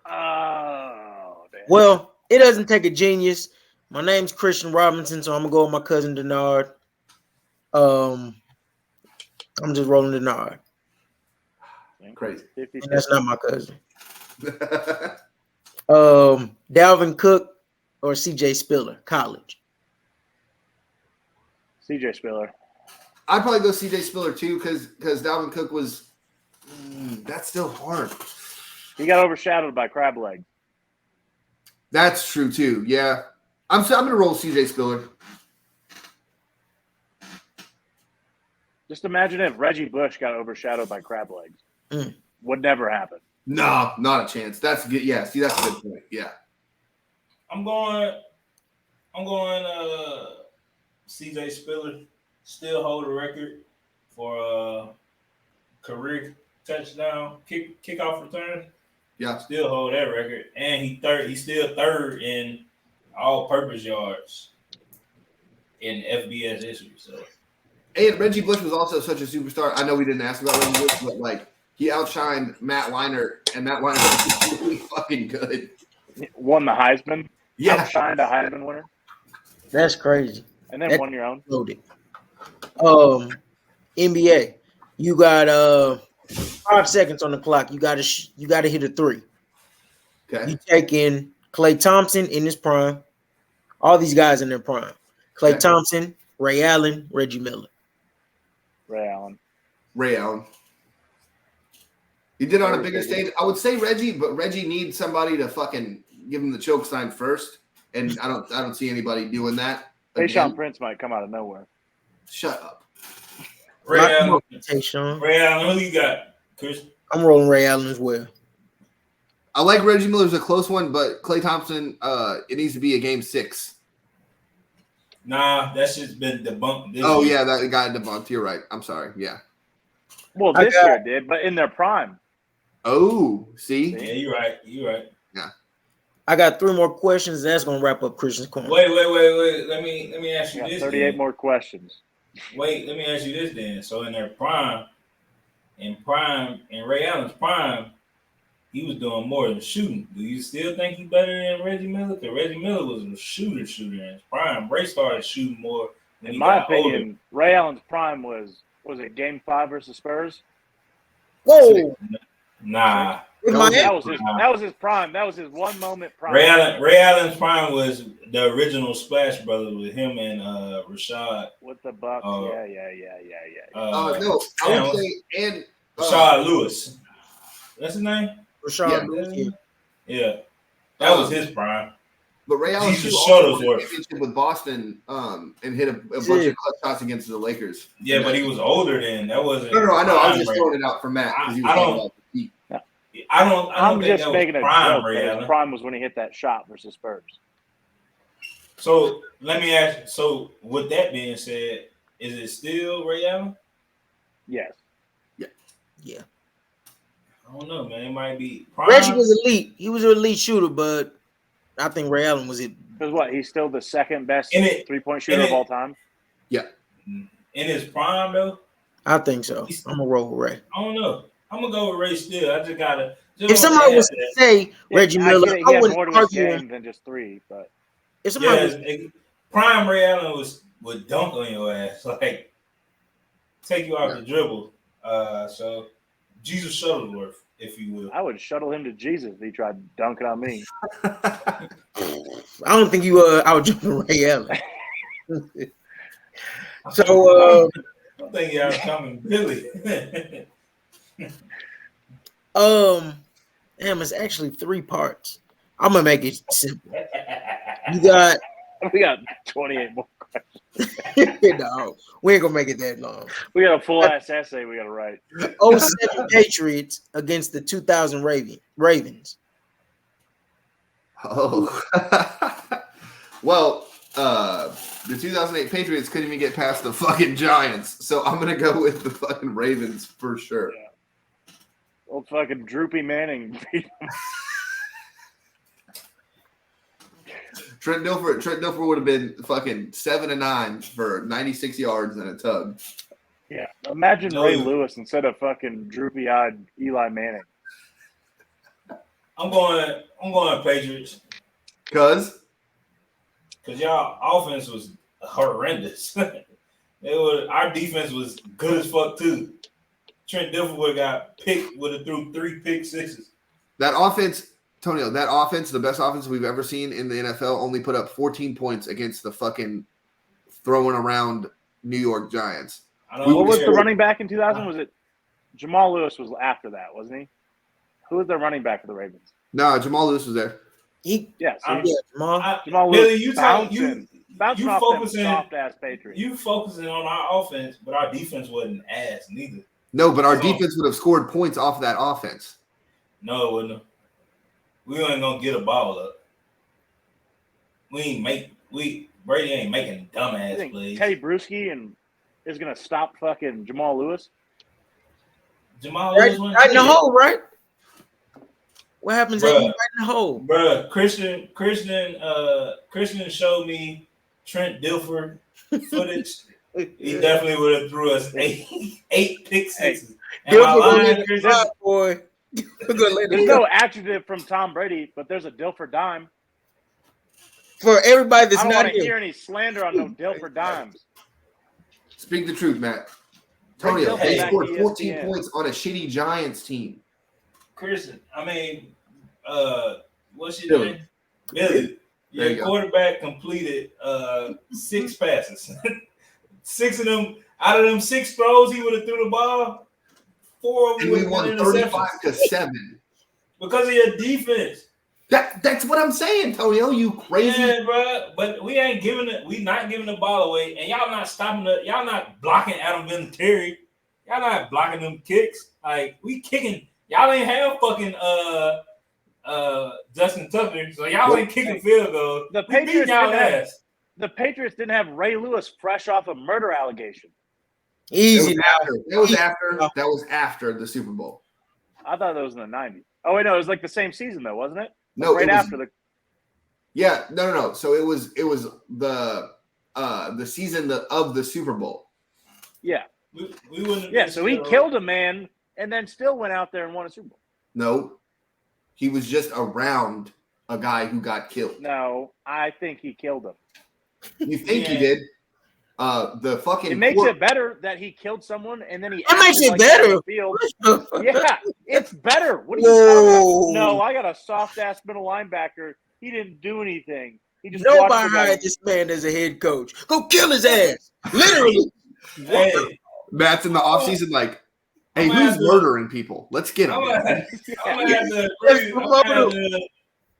Oh, damn. Well, it doesn't take a genius. My name's Christian Robinson, so I'm gonna go with my cousin Denard. I'm just rolling Denard. Crazy. And that's not my cousin. Dalvin Cook or CJ Spiller, college. CJ Spiller. I'd probably go CJ Spiller too, because Dalvin Cook was. That's still hard. He got overshadowed by crab leg. That's true too. Yeah, I'm gonna roll CJ Spiller. Just imagine if Reggie Bush got overshadowed by crab legs. Would never happen. No, not a chance. That's good. Yeah, see, that's a good point. Yeah. I'm going CJ Spiller. Still hold a record for career touchdown kickoff return. Yeah. Still hold that record. And he's still third in all-purpose yards in FBS history. So. And Reggie Bush was also such a superstar. I know we didn't ask about Reggie Bush, but like he outshined Matt Leinart, and Matt Leinart was really fucking good. Won the Heisman. Yeah. Outshined a Heisman winner. That's crazy. And then won your own. Loaded. NBA. You got 5 seconds on the clock. You got to hit a three. Okay. You take in Klay Thompson in his prime. All these guys in their prime. Klay Thompson, Ray Allen, Reggie Miller. Ray Allen. He did on a bigger stage. I would say Reggie, but Reggie needs somebody to fucking give him the choke sign first, and I don't see anybody doing that. Tayshaun Prince might come out of nowhere. Shut up. Ray Allen. Tayshaun. Ray Allen, who you got, Chris? I'm rolling Ray Allen as well. I like Reggie Miller's a close one, but Klay Thompson, it needs to be a game 6. Nah, that's just been debunked. Yeah, that got debunked. You're right. I'm sorry. Yeah. Well, this year it did, but in their prime. Oh, see? Yeah, you're right. Yeah. I got 3 more questions. That's gonna wrap up Christian's corner. Wait. Let me ask you this. 38 then. more questions. Wait, let me ask you this then. So in their prime, in Ray Allen's prime, he was doing more than shooting. Do you still think he's better than Reggie Miller? Because Reggie Miller was a shooter in his prime. Ray started shooting more. In my opinion, Ray Allen's prime was it Game 5 versus Spurs? Whoa. Nah. That was his prime. That was his one moment prime. Ray Allen's prime was the original Splash Brothers with him and Rashad. With the Bucks. Yeah. No, I would say and Rashad Lewis. That's his name? Rashad Lewis. Yeah. That was his prime. But Ray Allen won a championship with Boston and hit a bunch of clutch shots against the Lakers. Yeah, but he was older then. That wasn't. No, I know. I was just throwing it out for Matt. I'm just making a joke. His prime was when he hit that shot versus Spurs. So let me ask. So with that being said, is it still Ray Allen? Yes. Yeah. I don't know, man. It might be. Prime. Reggie was elite. He was an elite shooter, but I think Ray Allen was it. Because what? He's still the second best 3-point shooter of all time. Yeah. In his prime, though. I think so. I'm gonna roll with Ray. I don't know. I'm gonna go with Ray still. I just gotta. If somebody was to say Reggie Miller, I wouldn't argue him than just 3. But if somebody prime Ray Allen would dunk on your ass, like take you off the dribble. So Jesus Shuttleworth, if you will. I would shuttle him to Jesus if he tried dunking on me. I don't think you out jumping Ray Allen. So I think y'all coming Billy. Damn, it's actually 3 parts. I'm gonna make it simple. You got We got 28 more questions. no, we ain't gonna make it that long. We got a full ass essay we gotta write. 07 Patriots against the 2000 Ravens. Oh, well, the 2008 Patriots couldn't even get past the fucking Giants, so I'm gonna go with the fucking Ravens for sure. Yeah. Old fucking Droopy Manning. Trent Dilfer would have been fucking 7-9 for 96 yards and a tug. Yeah, imagine Ray Lewis instead of fucking droopy-eyed Eli Manning. I'm going Patriots. Cause y'all offense was horrendous. Our defense was good as fuck too. Trent Dilfer would have threw 3 pick sixes. that offense, Tonio, that offense, the best offense we've ever seen in the NFL, only put up 14 points against the fucking throwing around New York Giants. What was the running back in 2000? Was it Jamal Lewis was after that, wasn't he? Who was the running back for the Ravens? No, Jamal Lewis was there. Jamal Billy, Lewis bouncing off them soft-ass Patriots. You focusing on our offense, but our defense wasn't ass neither. No, but our defense would have scored points off that offense. No, it wouldn't. We ain't gonna get a ball up. Brady ain't making dumbass plays. Teddy Bruschi is gonna stop fucking Jamal Lewis. Jamal Lewis right in the hole, right? What happens if he's right in the hole? Bruh, Christian showed me Trent Dilfer footage. He definitely would have threw us eight pick sixes. Boy. There's no adjective from Tom Brady, but there's a Dilfer dime. For everybody that's I don't not want to hear any slander on no Dilfer dimes. Speak the truth, Matt. Tonio, they scored 14 points on a shitty Giants team. Christian, what's your name? Billy. Your quarterback completed 6 passes. 6 of them, out of them 6 throws, he would have threw the ball. 4 of them we won 35-7 because of your defense. That's what I'm saying, Tonio. You crazy? Yeah, bro. But we ain't giving it. We not giving the ball away, and y'all not stopping it. Y'all not blocking Adam Vinatieri. Y'all not blocking them kicks. Like we kicking. Y'all ain't have fucking Justin Tucker, so y'all ain't kicking field goals. The Patriots didn't have Ray Lewis fresh off a murder allegation. Easy now. That was after the Super Bowl. I thought that was in the 90s. Oh wait, no, it was like the same season though, wasn't it? No, after the. Yeah, no. So it was the season of the Super Bowl. Yeah. We wouldn't. Yeah, so he killed a man and then still went out there and won a Super Bowl. No, he was just around a guy who got killed. No, I think he killed him. You think he did? The fucking. It makes it better that he killed someone and then he. It makes it better. Yeah, it's better. What are you talking about? No, I got a soft ass middle linebacker. He didn't do anything. He just nobody hired this man as a head coach. Go kill his ass. Literally. Hey. Matt's in the offseason like, hey, who's murdering people? Let's get him. I'm gonna have to agree.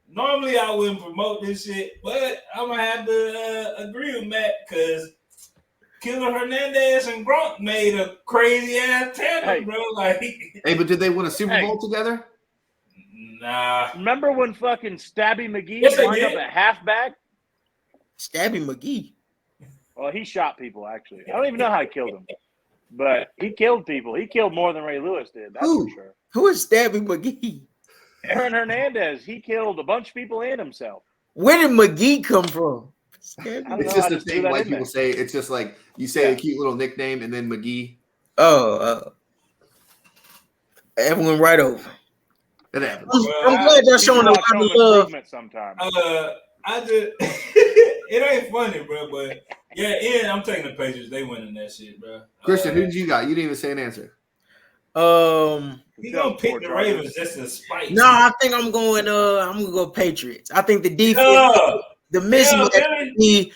Normally I wouldn't promote this shit, but I'm gonna have to agree with Matt because Killer Hernandez and Gronk made a crazy ass tandem, bro. Like, hey, but did they win a Super Bowl together? Nah. Remember when fucking Stabby McGee lined up a halfback? Stabby McGee. Well, he shot people actually. I don't even know how he killed them, but he killed people. He killed more than Ray Lewis did. That's for sure. Who is Stabby McGee? Aaron Hernandez. He killed a bunch of people and himself. Where did McGee come from? It's just a thing white people say. It's just like you say a cute little nickname and then McGee. Everyone right over. It happens. I'm glad you're showing a lot of love. Sometimes. I just it ain't funny, bro. But yeah, I'm taking the Patriots. They winning that shit, bro. Christian, who did you got? You didn't even say an answer. He gonna pick the Ravens just to spite. No, I think I'm gonna go Patriots. I think the defense, the mismatch be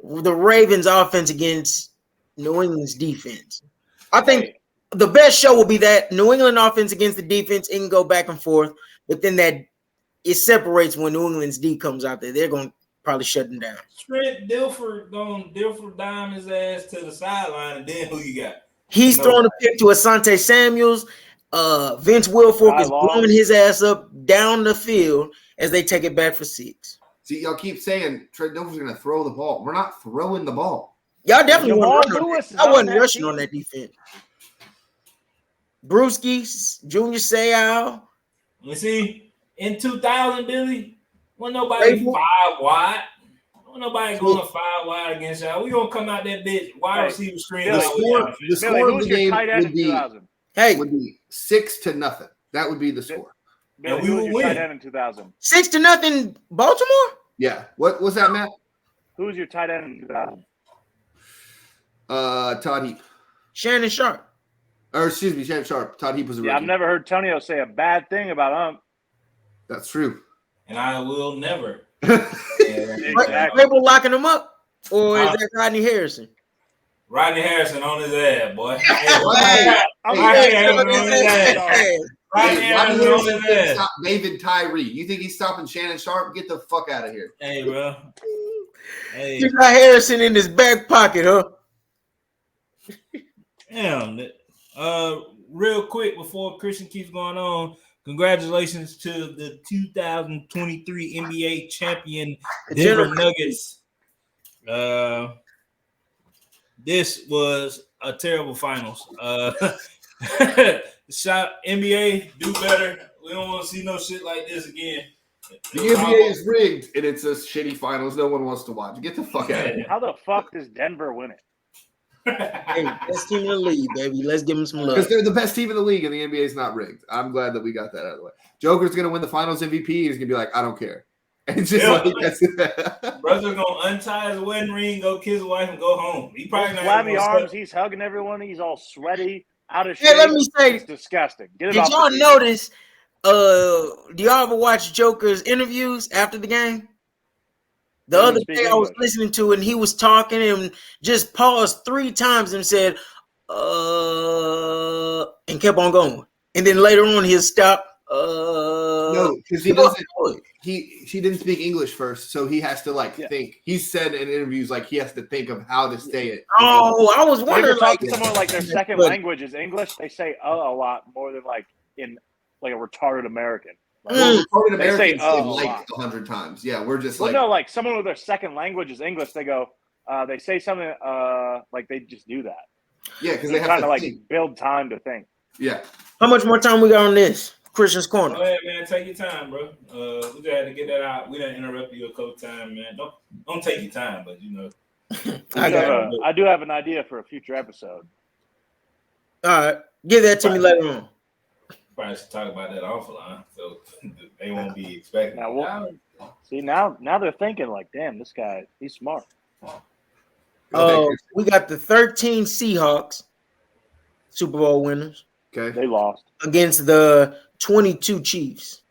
the Ravens offense against New England's defense. I think the best show will be that New England offense against the defense. It can go back and forth, but then that it separates when New England's D comes out there. They're going to probably shut them down. Trent Dilfer dime his ass to the sideline, and then who you got? He's throwing a pick to Asante Samuels. Vince Wilfork is blowing his ass up down the field as they take it back for 6. See, y'all keep saying Trent Dilfer's going to throw the ball. We're not throwing the ball. Y'all definitely I wasn't rushing on that defense. Brewski, Junior Seau. You see, in 2000, Billy, wasn't nobody 5 wide. Wasn't nobody going 5 wide against y'all. We going to come out that bitch wide receiver screen. The score of the game would be 6-0. That would be the score. And we will win. Tight end in 2000. 6-0 Baltimore? Yeah. What was that, Matt? Who was your tight end in 2000? Todd Heap. Shannon Sharp. Or excuse me, Shannon Sharp. Todd Heap was a rookie. I've never heard Tonio say a bad thing about Unc. That's true. And I will never. Exactly. People locking him up? Or is that Rodney Harrison? Rodney Harrison on his ass, boy. Stop David Tyree. You think he's stopping Shannon Sharp? Get the fuck out of here. Hey, bro. Hey. You got Harrison in his back pocket, huh? Damn. Real quick before Christian keeps going on, congratulations to the 2023 NBA champion Denver Nuggets. This was a terrible finals. Shot NBA, do better. We don't want to see no shit like this again. The NBA is rigged, and it's a shitty finals. No one wants to watch. Get the fuck out of here. How the fuck does Denver win it? Hey, best team in the league, baby. Let's give them some love. Because they're the best team in the league, and the NBA is not rigged. I'm glad that we got that out of the way. Joker's going to win the finals MVP. He's going to be like, I don't care. And it's just Brother's going to untie his wedding ring, go kiss his wife, and go home. He probably not flabby arms. He's hugging everyone. He's all sweaty, out of shape. Hey, let me say, it's disgusting. Did y'all notice? Do y'all ever watch Joker's interviews after the game? The other day I was listening to it, and he was talking and just paused 3 times and said, and kept on going. And then later on he'll stop. No, because he doesn't. He didn't speak English first, so he has to think. He said in interviews he has to think of how to say it. Oh, I was wondering. Talk to someone their second language is English. They say a lot more than in a retarded American. Retarded Americans say 100 times. Yeah, we're just someone with their second language is English. They go, they say something they just do that. Yeah, because they have trying to build time to think. Yeah. How much more time we got on this? Christian's Corner. Go ahead, man. Take your time, bro. We just had to get that out. We didn't interrupt you a couple times, man. Don't take your time, but I do have an idea for a future episode. All right, give that to me later on. Probably should talk about that offline, so they won't be expecting. Now they're thinking damn, this guy, he's smart. We got the 13 Seahawks, Super Bowl winners. Okay, they lost against the 22 Chiefs.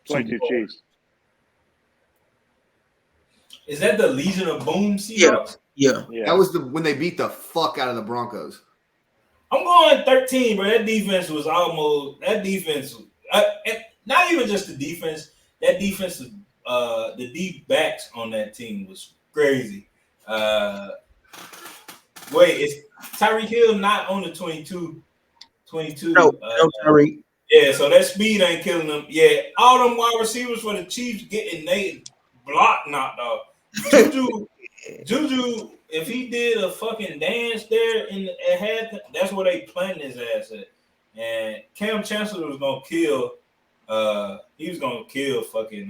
22 Chiefs. Is that the Legion of Boom Seahawks? Yeah. That was when they beat the fuck out of the Broncos. I'm going 13, bro. That defense was not even just the defense. That defense, the deep backs on that team was crazy. Wait, is Tyreek Hill not on the 22? No, Tyreek. Yeah, so that speed ain't killing them. Yeah, all them wide receivers for the Chiefs getting they block knocked off. Juju, if he did a fucking dance there at half, that's where they planted his ass at. And Cam Chancellor was gonna kill. He was gonna kill fucking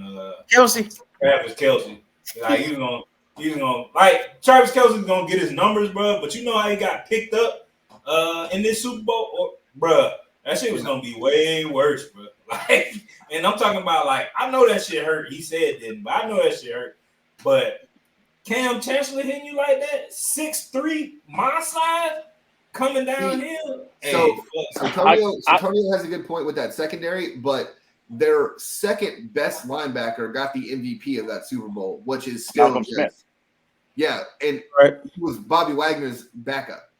Kelce. Travis Kelce. He was gonna Travis Kelce's gonna get his numbers, bro. But you know how he got picked up in this Super Bowl, bro. That shit was gonna be way worse, bro. And I'm talking about I know that shit hurt. He said it didn't, but I know that shit hurt. But Cam Chancellor hitting you like that, 6'3", my size, coming downhill. So Tonio has a good point with that secondary, but their second best linebacker got the MVP of that Super Bowl, which is still Malcolm Smith. Yeah, and he was Bobby Wagner's backup.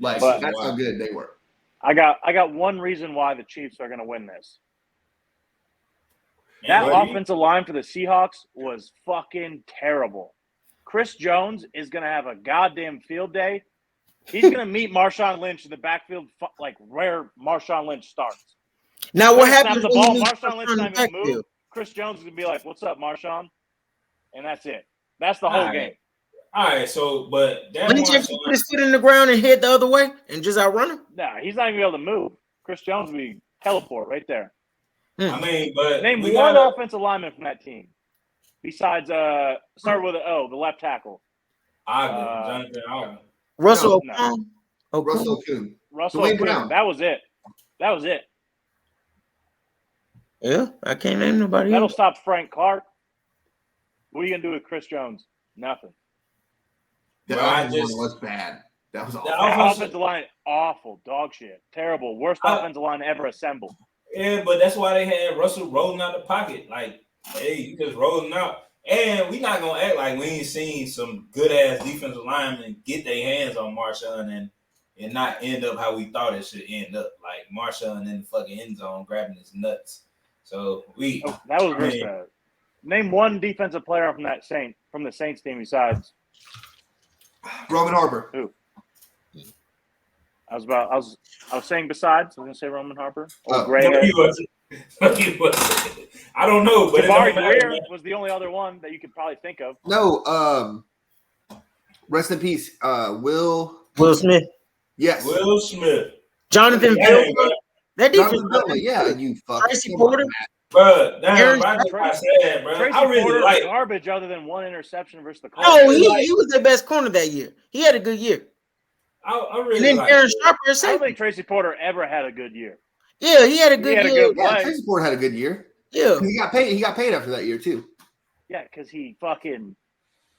That's how good they were. I got one reason why the Chiefs are going to win this. That offensive line for the Seahawks was fucking terrible. Chris Jones is going to have a goddamn field day. He's going to meet Marshawn Lynch in the backfield, like where Marshawn Lynch starts. Now, what happens the when ball? he Marshawn Lynch not even move. Chris Jones is going to be like, "What's up, Marshawn?" And that's it. That's the whole game. All right, so but that Lynch put his foot in the ground and head the other way and just outrun him. Nah, he's not even able to move. Chris Jones will be teleport right there. I mean, but name one offensive lineman from that team besides start with an O, the left tackle. Jonathan Ogden. Russell Okung. Russell Okung. That was it. Yeah, I can't name nobody. That'll stop Frank Clark. What are you gonna do with Chris Jones? Nothing. The offensive line was bad. That was awful. The offensive line, awful, dog shit, terrible, worst offensive line ever assembled. Yeah, but that's why they had Russell rolling out the pocket. Like, hey, you just rolling out. And we're not gonna act like we ain't seen some good ass defensive linemen get their hands on Marshawn and not end up how we thought it should end up. Like Marshawn in the fucking end zone grabbing his nuts. So that was really bad. Name one defensive player from the Saints team besides Roman Harper. Who? I was saying besides. I was gonna say Roman Harper. Or Gray. No, he wasn't. I don't know, but Jabari Greer was the only other one that you could probably think of. No, rest in peace. Will Smith. Yes. Will Smith. Jonathan Vilma. That defense. Yeah, you fuck. Tracy Porter. Bro, damn, Tracy I really Porter like garbage other than one interception versus the Colts. No, he was their best corner that year. He had a good year. I really and then like Aaron Sharper. I don't think Tracy Porter ever had a good year. Yeah, he had a good year. Tracy Porter had a good year. Yeah, he got paid. He got paid after that year too. Yeah, because he fucking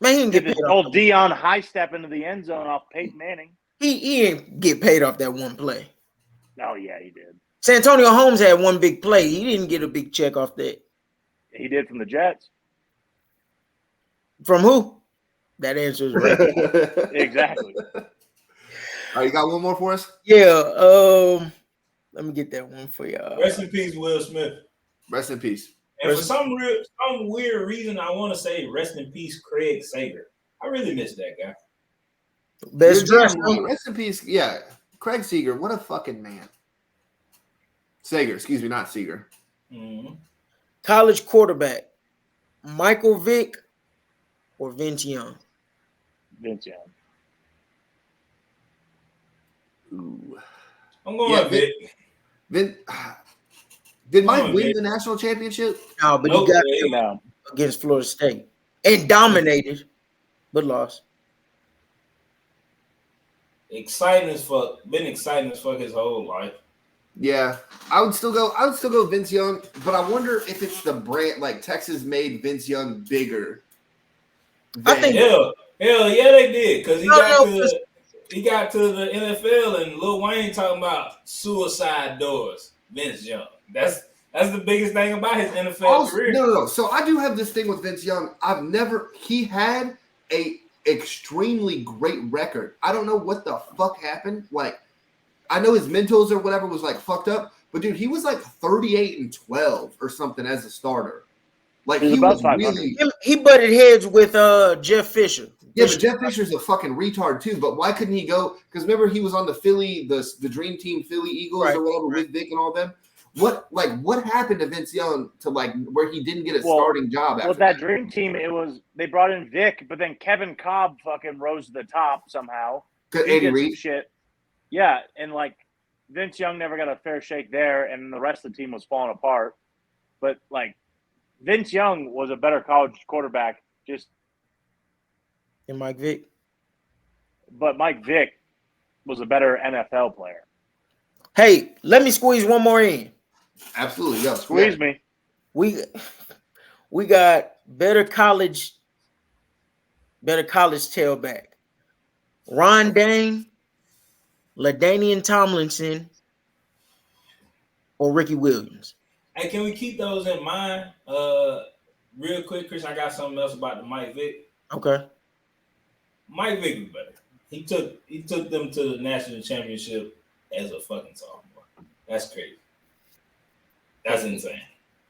he didn't get paid. Old Dion high step into the end zone off Peyton Manning. He didn't get paid off that one play. Oh yeah, he did. Santonio Holmes had one big play. He didn't get a big check off that. He did from the Jets. From who? That answer is right. Exactly. All right, you got one more for us? Yeah. Let me get that one for y'all. Rest in peace, Will Smith. Rest in peace. And for some weird reason, I want to say rest in peace, Craig Sager. I really miss that guy. Best dressed. Rest in peace. Yeah, Craig Sager. What a fucking man. Sager, excuse me, not Seager. Mm-hmm. College quarterback, Michael Vick or Vince Young? Vince Young. Ooh. I'm going with Vic. Did Mike win the national championship? No, but he got it against Florida State and dominated, but lost. Exciting as fuck. Been exciting as fuck his whole life. Yeah, I would still go Vince Young, but I wonder if it's the brand, like Texas made Vince Young bigger. I think hell yeah they did, because he got to the NFL and Lil Wayne talking about suicide doors. Vince Young, that's the biggest thing about his NFL career. No. So I do have this thing with Vince Young. He had a extremely great record. I don't know what the fuck happened. Like, I know his mentals or whatever was like fucked up, but dude, he was like 38-12 or something as a starter. Like he was really. He butted heads with Jeff Fisher. Yeah, but Jeff Fisher's a fucking retard too. But why couldn't he go? Because remember he was on the the Dream Team Philly Eagles or whatever with Vic and all them. What happened to Vince Young to like where he didn't get a starting job? After that Dream Team, they brought in Vic, but then Kevin Cobb fucking rose to the top somehow. Andy Reid shit. Yeah, and like Vince Young never got a fair shake there, and the rest of the team was falling apart. But like Vince Young was a better college quarterback, just than Mike Vick. But Mike Vick was a better NFL player. Hey, let me squeeze one more in. Absolutely, yeah. Squeeze me. We got better college tailback. Ron Dane, LaDainian Tomlinson, or Ricky Williams. Hey, can we keep those in mind? Real quick, Chris, I got something else about the Mike Vick. Okay. Mike Vick was better. He took them to the national championship as a fucking sophomore. That's crazy. That's insane.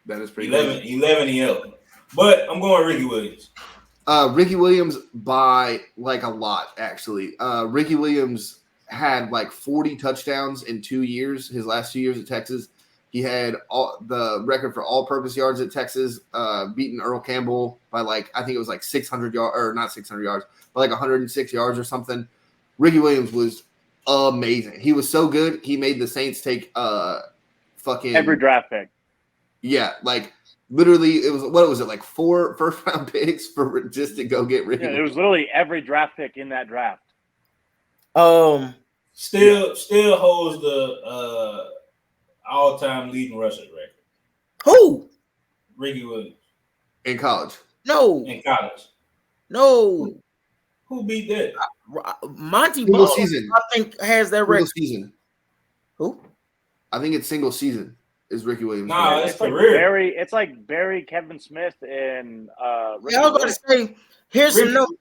That is pretty 11 and 11. But I'm going Ricky Williams. Ricky Williams by like a lot, actually. Ricky Williams had like 40 touchdowns in 2 years, his last 2 years at Texas. He had the record for all-purpose yards at Texas, beating Earl Campbell by like, I think it was like 600 yards, or not 600 yards, but like 106 yards or something. Ricky Williams was amazing. He was so good, he made the Saints take fucking every draft pick. Yeah, like literally, it was like 4 first-round picks for just to go get Ricky. Yeah, it was literally every draft pick in that draft. Still holds the all-time leading rushers record. Who? Ricky Williams. In college. No. In college. No. Who beat that? Monty Single Ball, season. I think, has that record. Single season. Who? I think it's single season. Is Ricky Williams? No, it's like Barry. It's like Barry, Kevin Smith, and Ricky I was going to say. Here's some notes.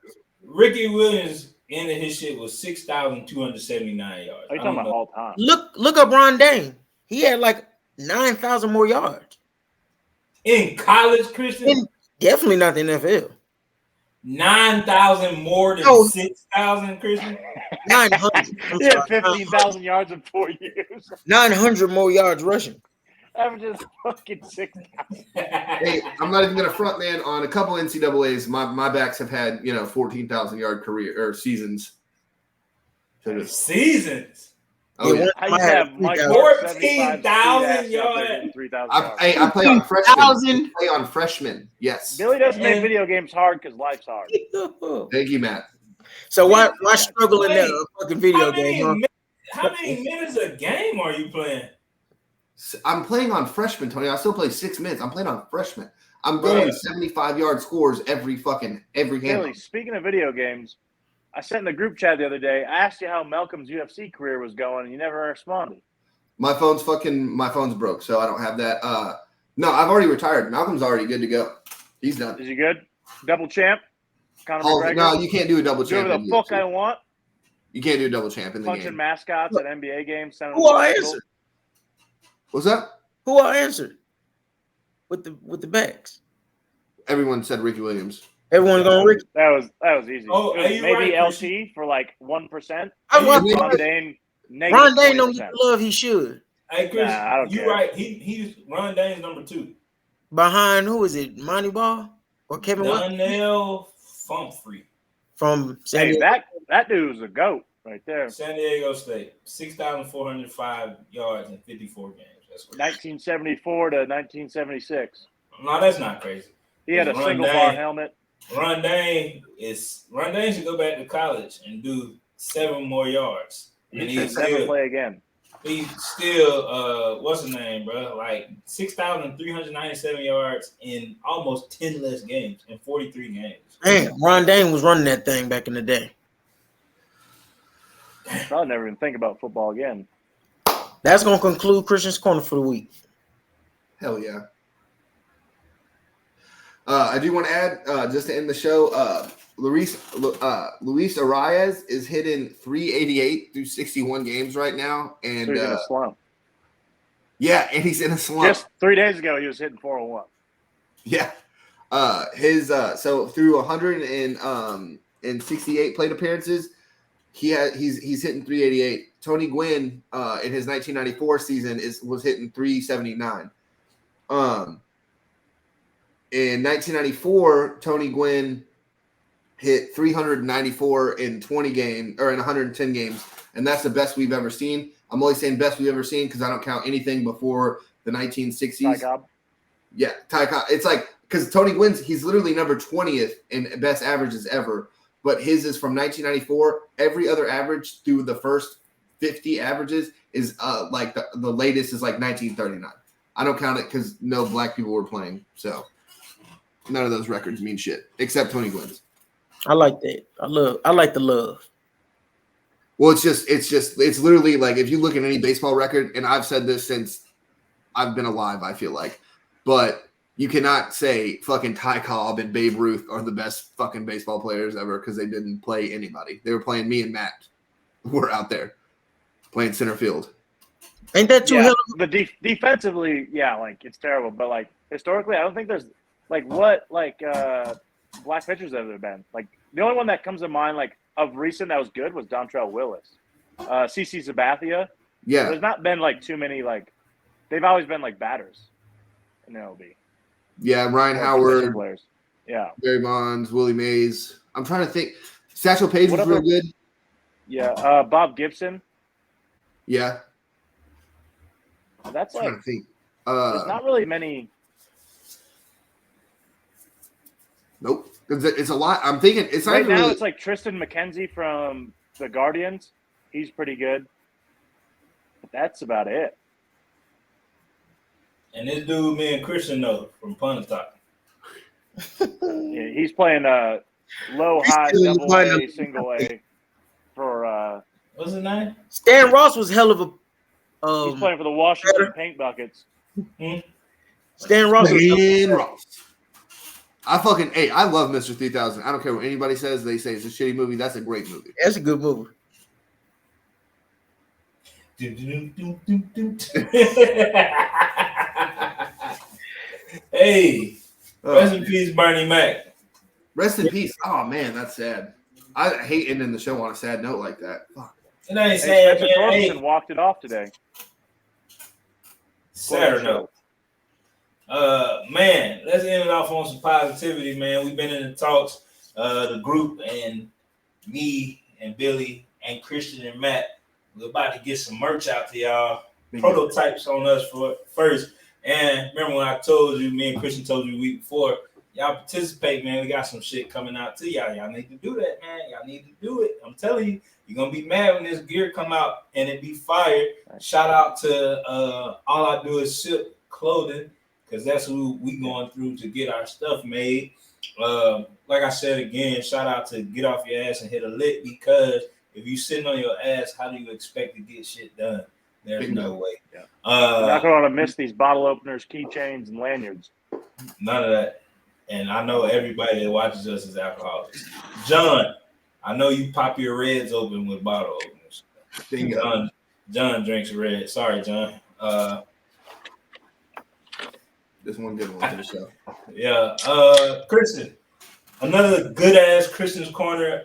Ricky Williams ended his shit with 6,279 yards. Are you talking about all time? Look up Ron Dane. He had like 9,000 more yards in college, Christian. Definitely not the NFL. 9,000 more than 6,000, Christian. 900. Yeah, 15,000 yards in 4 years. 900 more yards rushing. Averages fucking 6,000. Hey, I'm not even gonna front, man. On a couple NCAAs, my backs have had 14,000 yard career or seasons. Seasons. Oh yeah. I used to have 14,000 yards. 3,000 I play on freshmen. Play on freshmen. Yes. Billy doesn't make video games hard because life's hard. Thank you, Matt. So why struggle in that fucking video game? How many minutes a game are you playing? I'm playing on freshmen, Tony. I still play 6 minutes. I'm playing on freshmen. I'm going 75-yard scores every game. Billy, speaking of video games, I sent in the group chat the other day. I asked you how Malcolm's UFC career was going, and you never responded. My phone's broke, so I don't have that. No, I've already retired. Malcolm's already good to go. He's done. Is he good? Double champ? Conor McGregor? No, you can't do a double champ. Do whatever the fuck I want. You can't do a double champ in the game. Punching mascots at NBA games. Who I answered? What's that? Who I answered? With the backs. Everyone said Ricky Williams. Everyone's going Ricky. That was easy. Oh, maybe right, LT for like 1%. Ron Dane don't get the love he should. Hey, Chris, I don't care. Right. He's Ron Dane's number 2. Behind who is it? Monty Ball or Kevin? Donnell Humphrey from San Diego. That dude's a goat right there. San Diego State, 6,405 yards in 54 games. That's crazy. 1974 to 1976. No, that's not crazy. He had a single bar helmet. Ron Dane should go back to college and do 7 more yards. And he's never play again. He's still what's his name, bro? Like 6,397 yards in almost 10 less games in 43 games. Man, Ron Dane was running that thing back in the day. I'll never even think about football again. That's gonna conclude Christian's Corner for the week. Hell yeah. I do want to add, just to end the show, Luis Arias is hitting 388 through 61 games right now. And so he's in a slump. Yeah, and he's in a slump. Just 3 days ago, he was hitting 401. Yeah. So through 168 plate appearances, he's hitting 388. Tony Gwynn in his 1994 season was hitting 379. In 1994, Tony Gwynn hit 394 in 20 games or in 110 games, and that's the best we've ever seen. I'm only saying best we've ever seen because I don't count anything before the 1960s. Ty Cobb. Yeah, Ty Cobb. It's like because Tony Gwynn's he's literally number 20th in best averages ever, but his is from 1994. Every other average through the first 50 averages is like the latest is like 1939. I don't count it because no black people were playing, so none of those records mean shit except Tony Gwynn's. I like that. I like the love. Well, it's literally like if you look at any baseball record, and I've said this since I've been alive, I feel like, but you cannot say fucking Ty Cobb and Babe Ruth are the best fucking baseball players ever because they didn't play anybody. They were playing me and Matt. We're out there. playing center field. Ain't that too hell of defensively, yeah, like it's terrible. But like historically, I don't think there's like what like black pitchers have there been. Like the only one that comes to mind like of recent that was good was Dontrell Willis. CC Sabathia. Yeah. There's not been like too many like they've always been like batters in MLB. Yeah, Ryan Howard, players. Yeah. Barry Bonds, Willie Mays. I'm trying to think. Satchel Paige was real good. Yeah, Bob Gibson. Yeah. That's I'm like trying to think. there's not really many. Nope. It's a lot. I'm thinking it's not Right even now really, it's like Tristan McKenzie from the Guardians. He's pretty good. But that's about it. And this dude, me and Christian know from Punta. Yeah, he's playing low, high, double A, single A for What's his name? Stan Ross was hell of a. he's playing for the Washington Paint Buckets. Stan Ross. I love Mr. 3000. I don't care what anybody says. They say it's a shitty movie. That's a great movie. That's a good movie. Hey, rest in peace, Bernie Mac. Rest in peace. Oh man, that's sad. I hate ending the show on a sad note like that. Fuck. And I ain't saying Spencer Torkelson walked it off today. Saturday note. Man, let's end it off on some positivity, man. We've been in the talks, the group and me and Billy and Christian and Matt. We're about to get some merch out to y'all. Prototypes on us for first. And remember when I told you, me and Christian told you the week before, y'all participate, man. We got some shit coming out to y'all. Y'all need to do that, man. Y'all need to do it. I'm telling you, you're gonna be mad when this gear come out and it be fired. Shout out to All I Do Is Sip Clothing, because that's who we going through to get our stuff made. Like I said again, shout out to Get Off Your Ass and Hit a Lick, because if you sitting on your ass, how do you expect to get shit done? There's no way. Yeah. You're not going to miss these bottle openers, keychains, and lanyards. None of that. And I know everybody that watches us is alcoholics. John, I know you pop your reds open with bottle openers. John drinks red. Sorry, John. This one good one for the show. Yeah. Christian, another good ass Christian's Corner.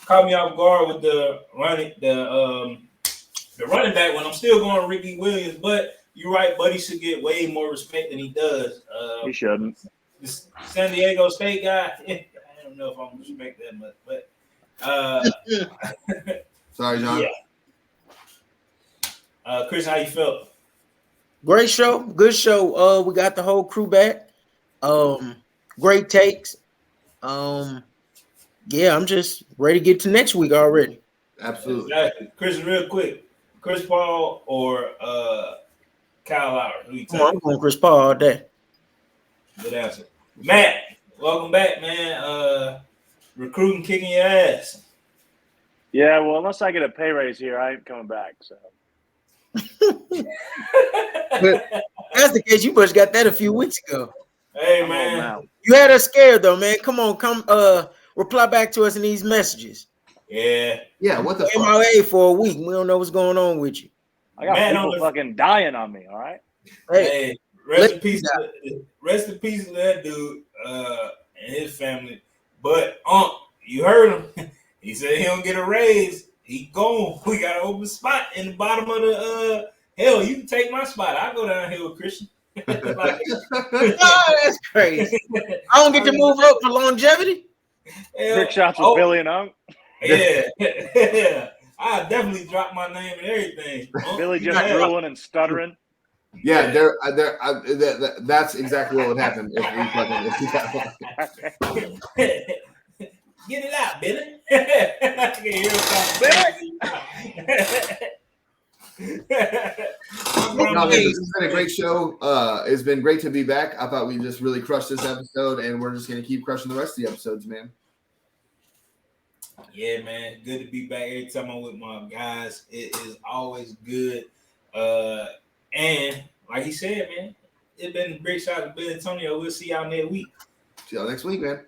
Caught me off guard with the running back when I'm still going Ricky Williams, but you're right, buddy should get way more respect than he does. He shouldn't. This San Diego State guy, I don't know if I'm gonna respect that much, but sorry, John. Yeah. Chris, how you felt? Great show, good show. We got the whole crew back. Great takes. Yeah, I'm just ready to get to next week already. Absolutely. Exactly. Chris, real quick, Chris Paul or Kyle Lowry? Who you taking? I'm going Chris Paul all day. Good answer. Matt, welcome back, man. Recruiting, kicking your ass. Yeah, well, unless I get a pay raise here, I ain't coming back. So. But that's the case. You must got that a few weeks ago. Hey, man. You had us scared, though, man. Come on, reply back to us in these messages. Yeah. Yeah, what the fuck? MIA for a week. We don't know what's going on with you. I got people fucking dying on me, all right? Hey, rest in peace to that dude and his family. But you heard him. He said he don't get a raise. He gone. We got an open spot in the bottom of the hell. You can take my spot. I'll go down here with Christian. Oh, that's crazy. I don't get to move up for longevity. Big shots with Billy and Unc. Yeah. I definitely dropped my name and everything. Billy just drooling and stuttering. Yeah, that's exactly what would happen if we got one. Get it out, Billy. I can hear This has been a great show. It's been great to be back. I thought we just really crushed this episode, and we're just going to keep crushing the rest of the episodes, man. Yeah, man. Good to be back. Every time I'm with my guys, it is always good. And like he said, man, it's been a great shot to Billy and Tonio. We'll see y'all next week. See y'all next week, man.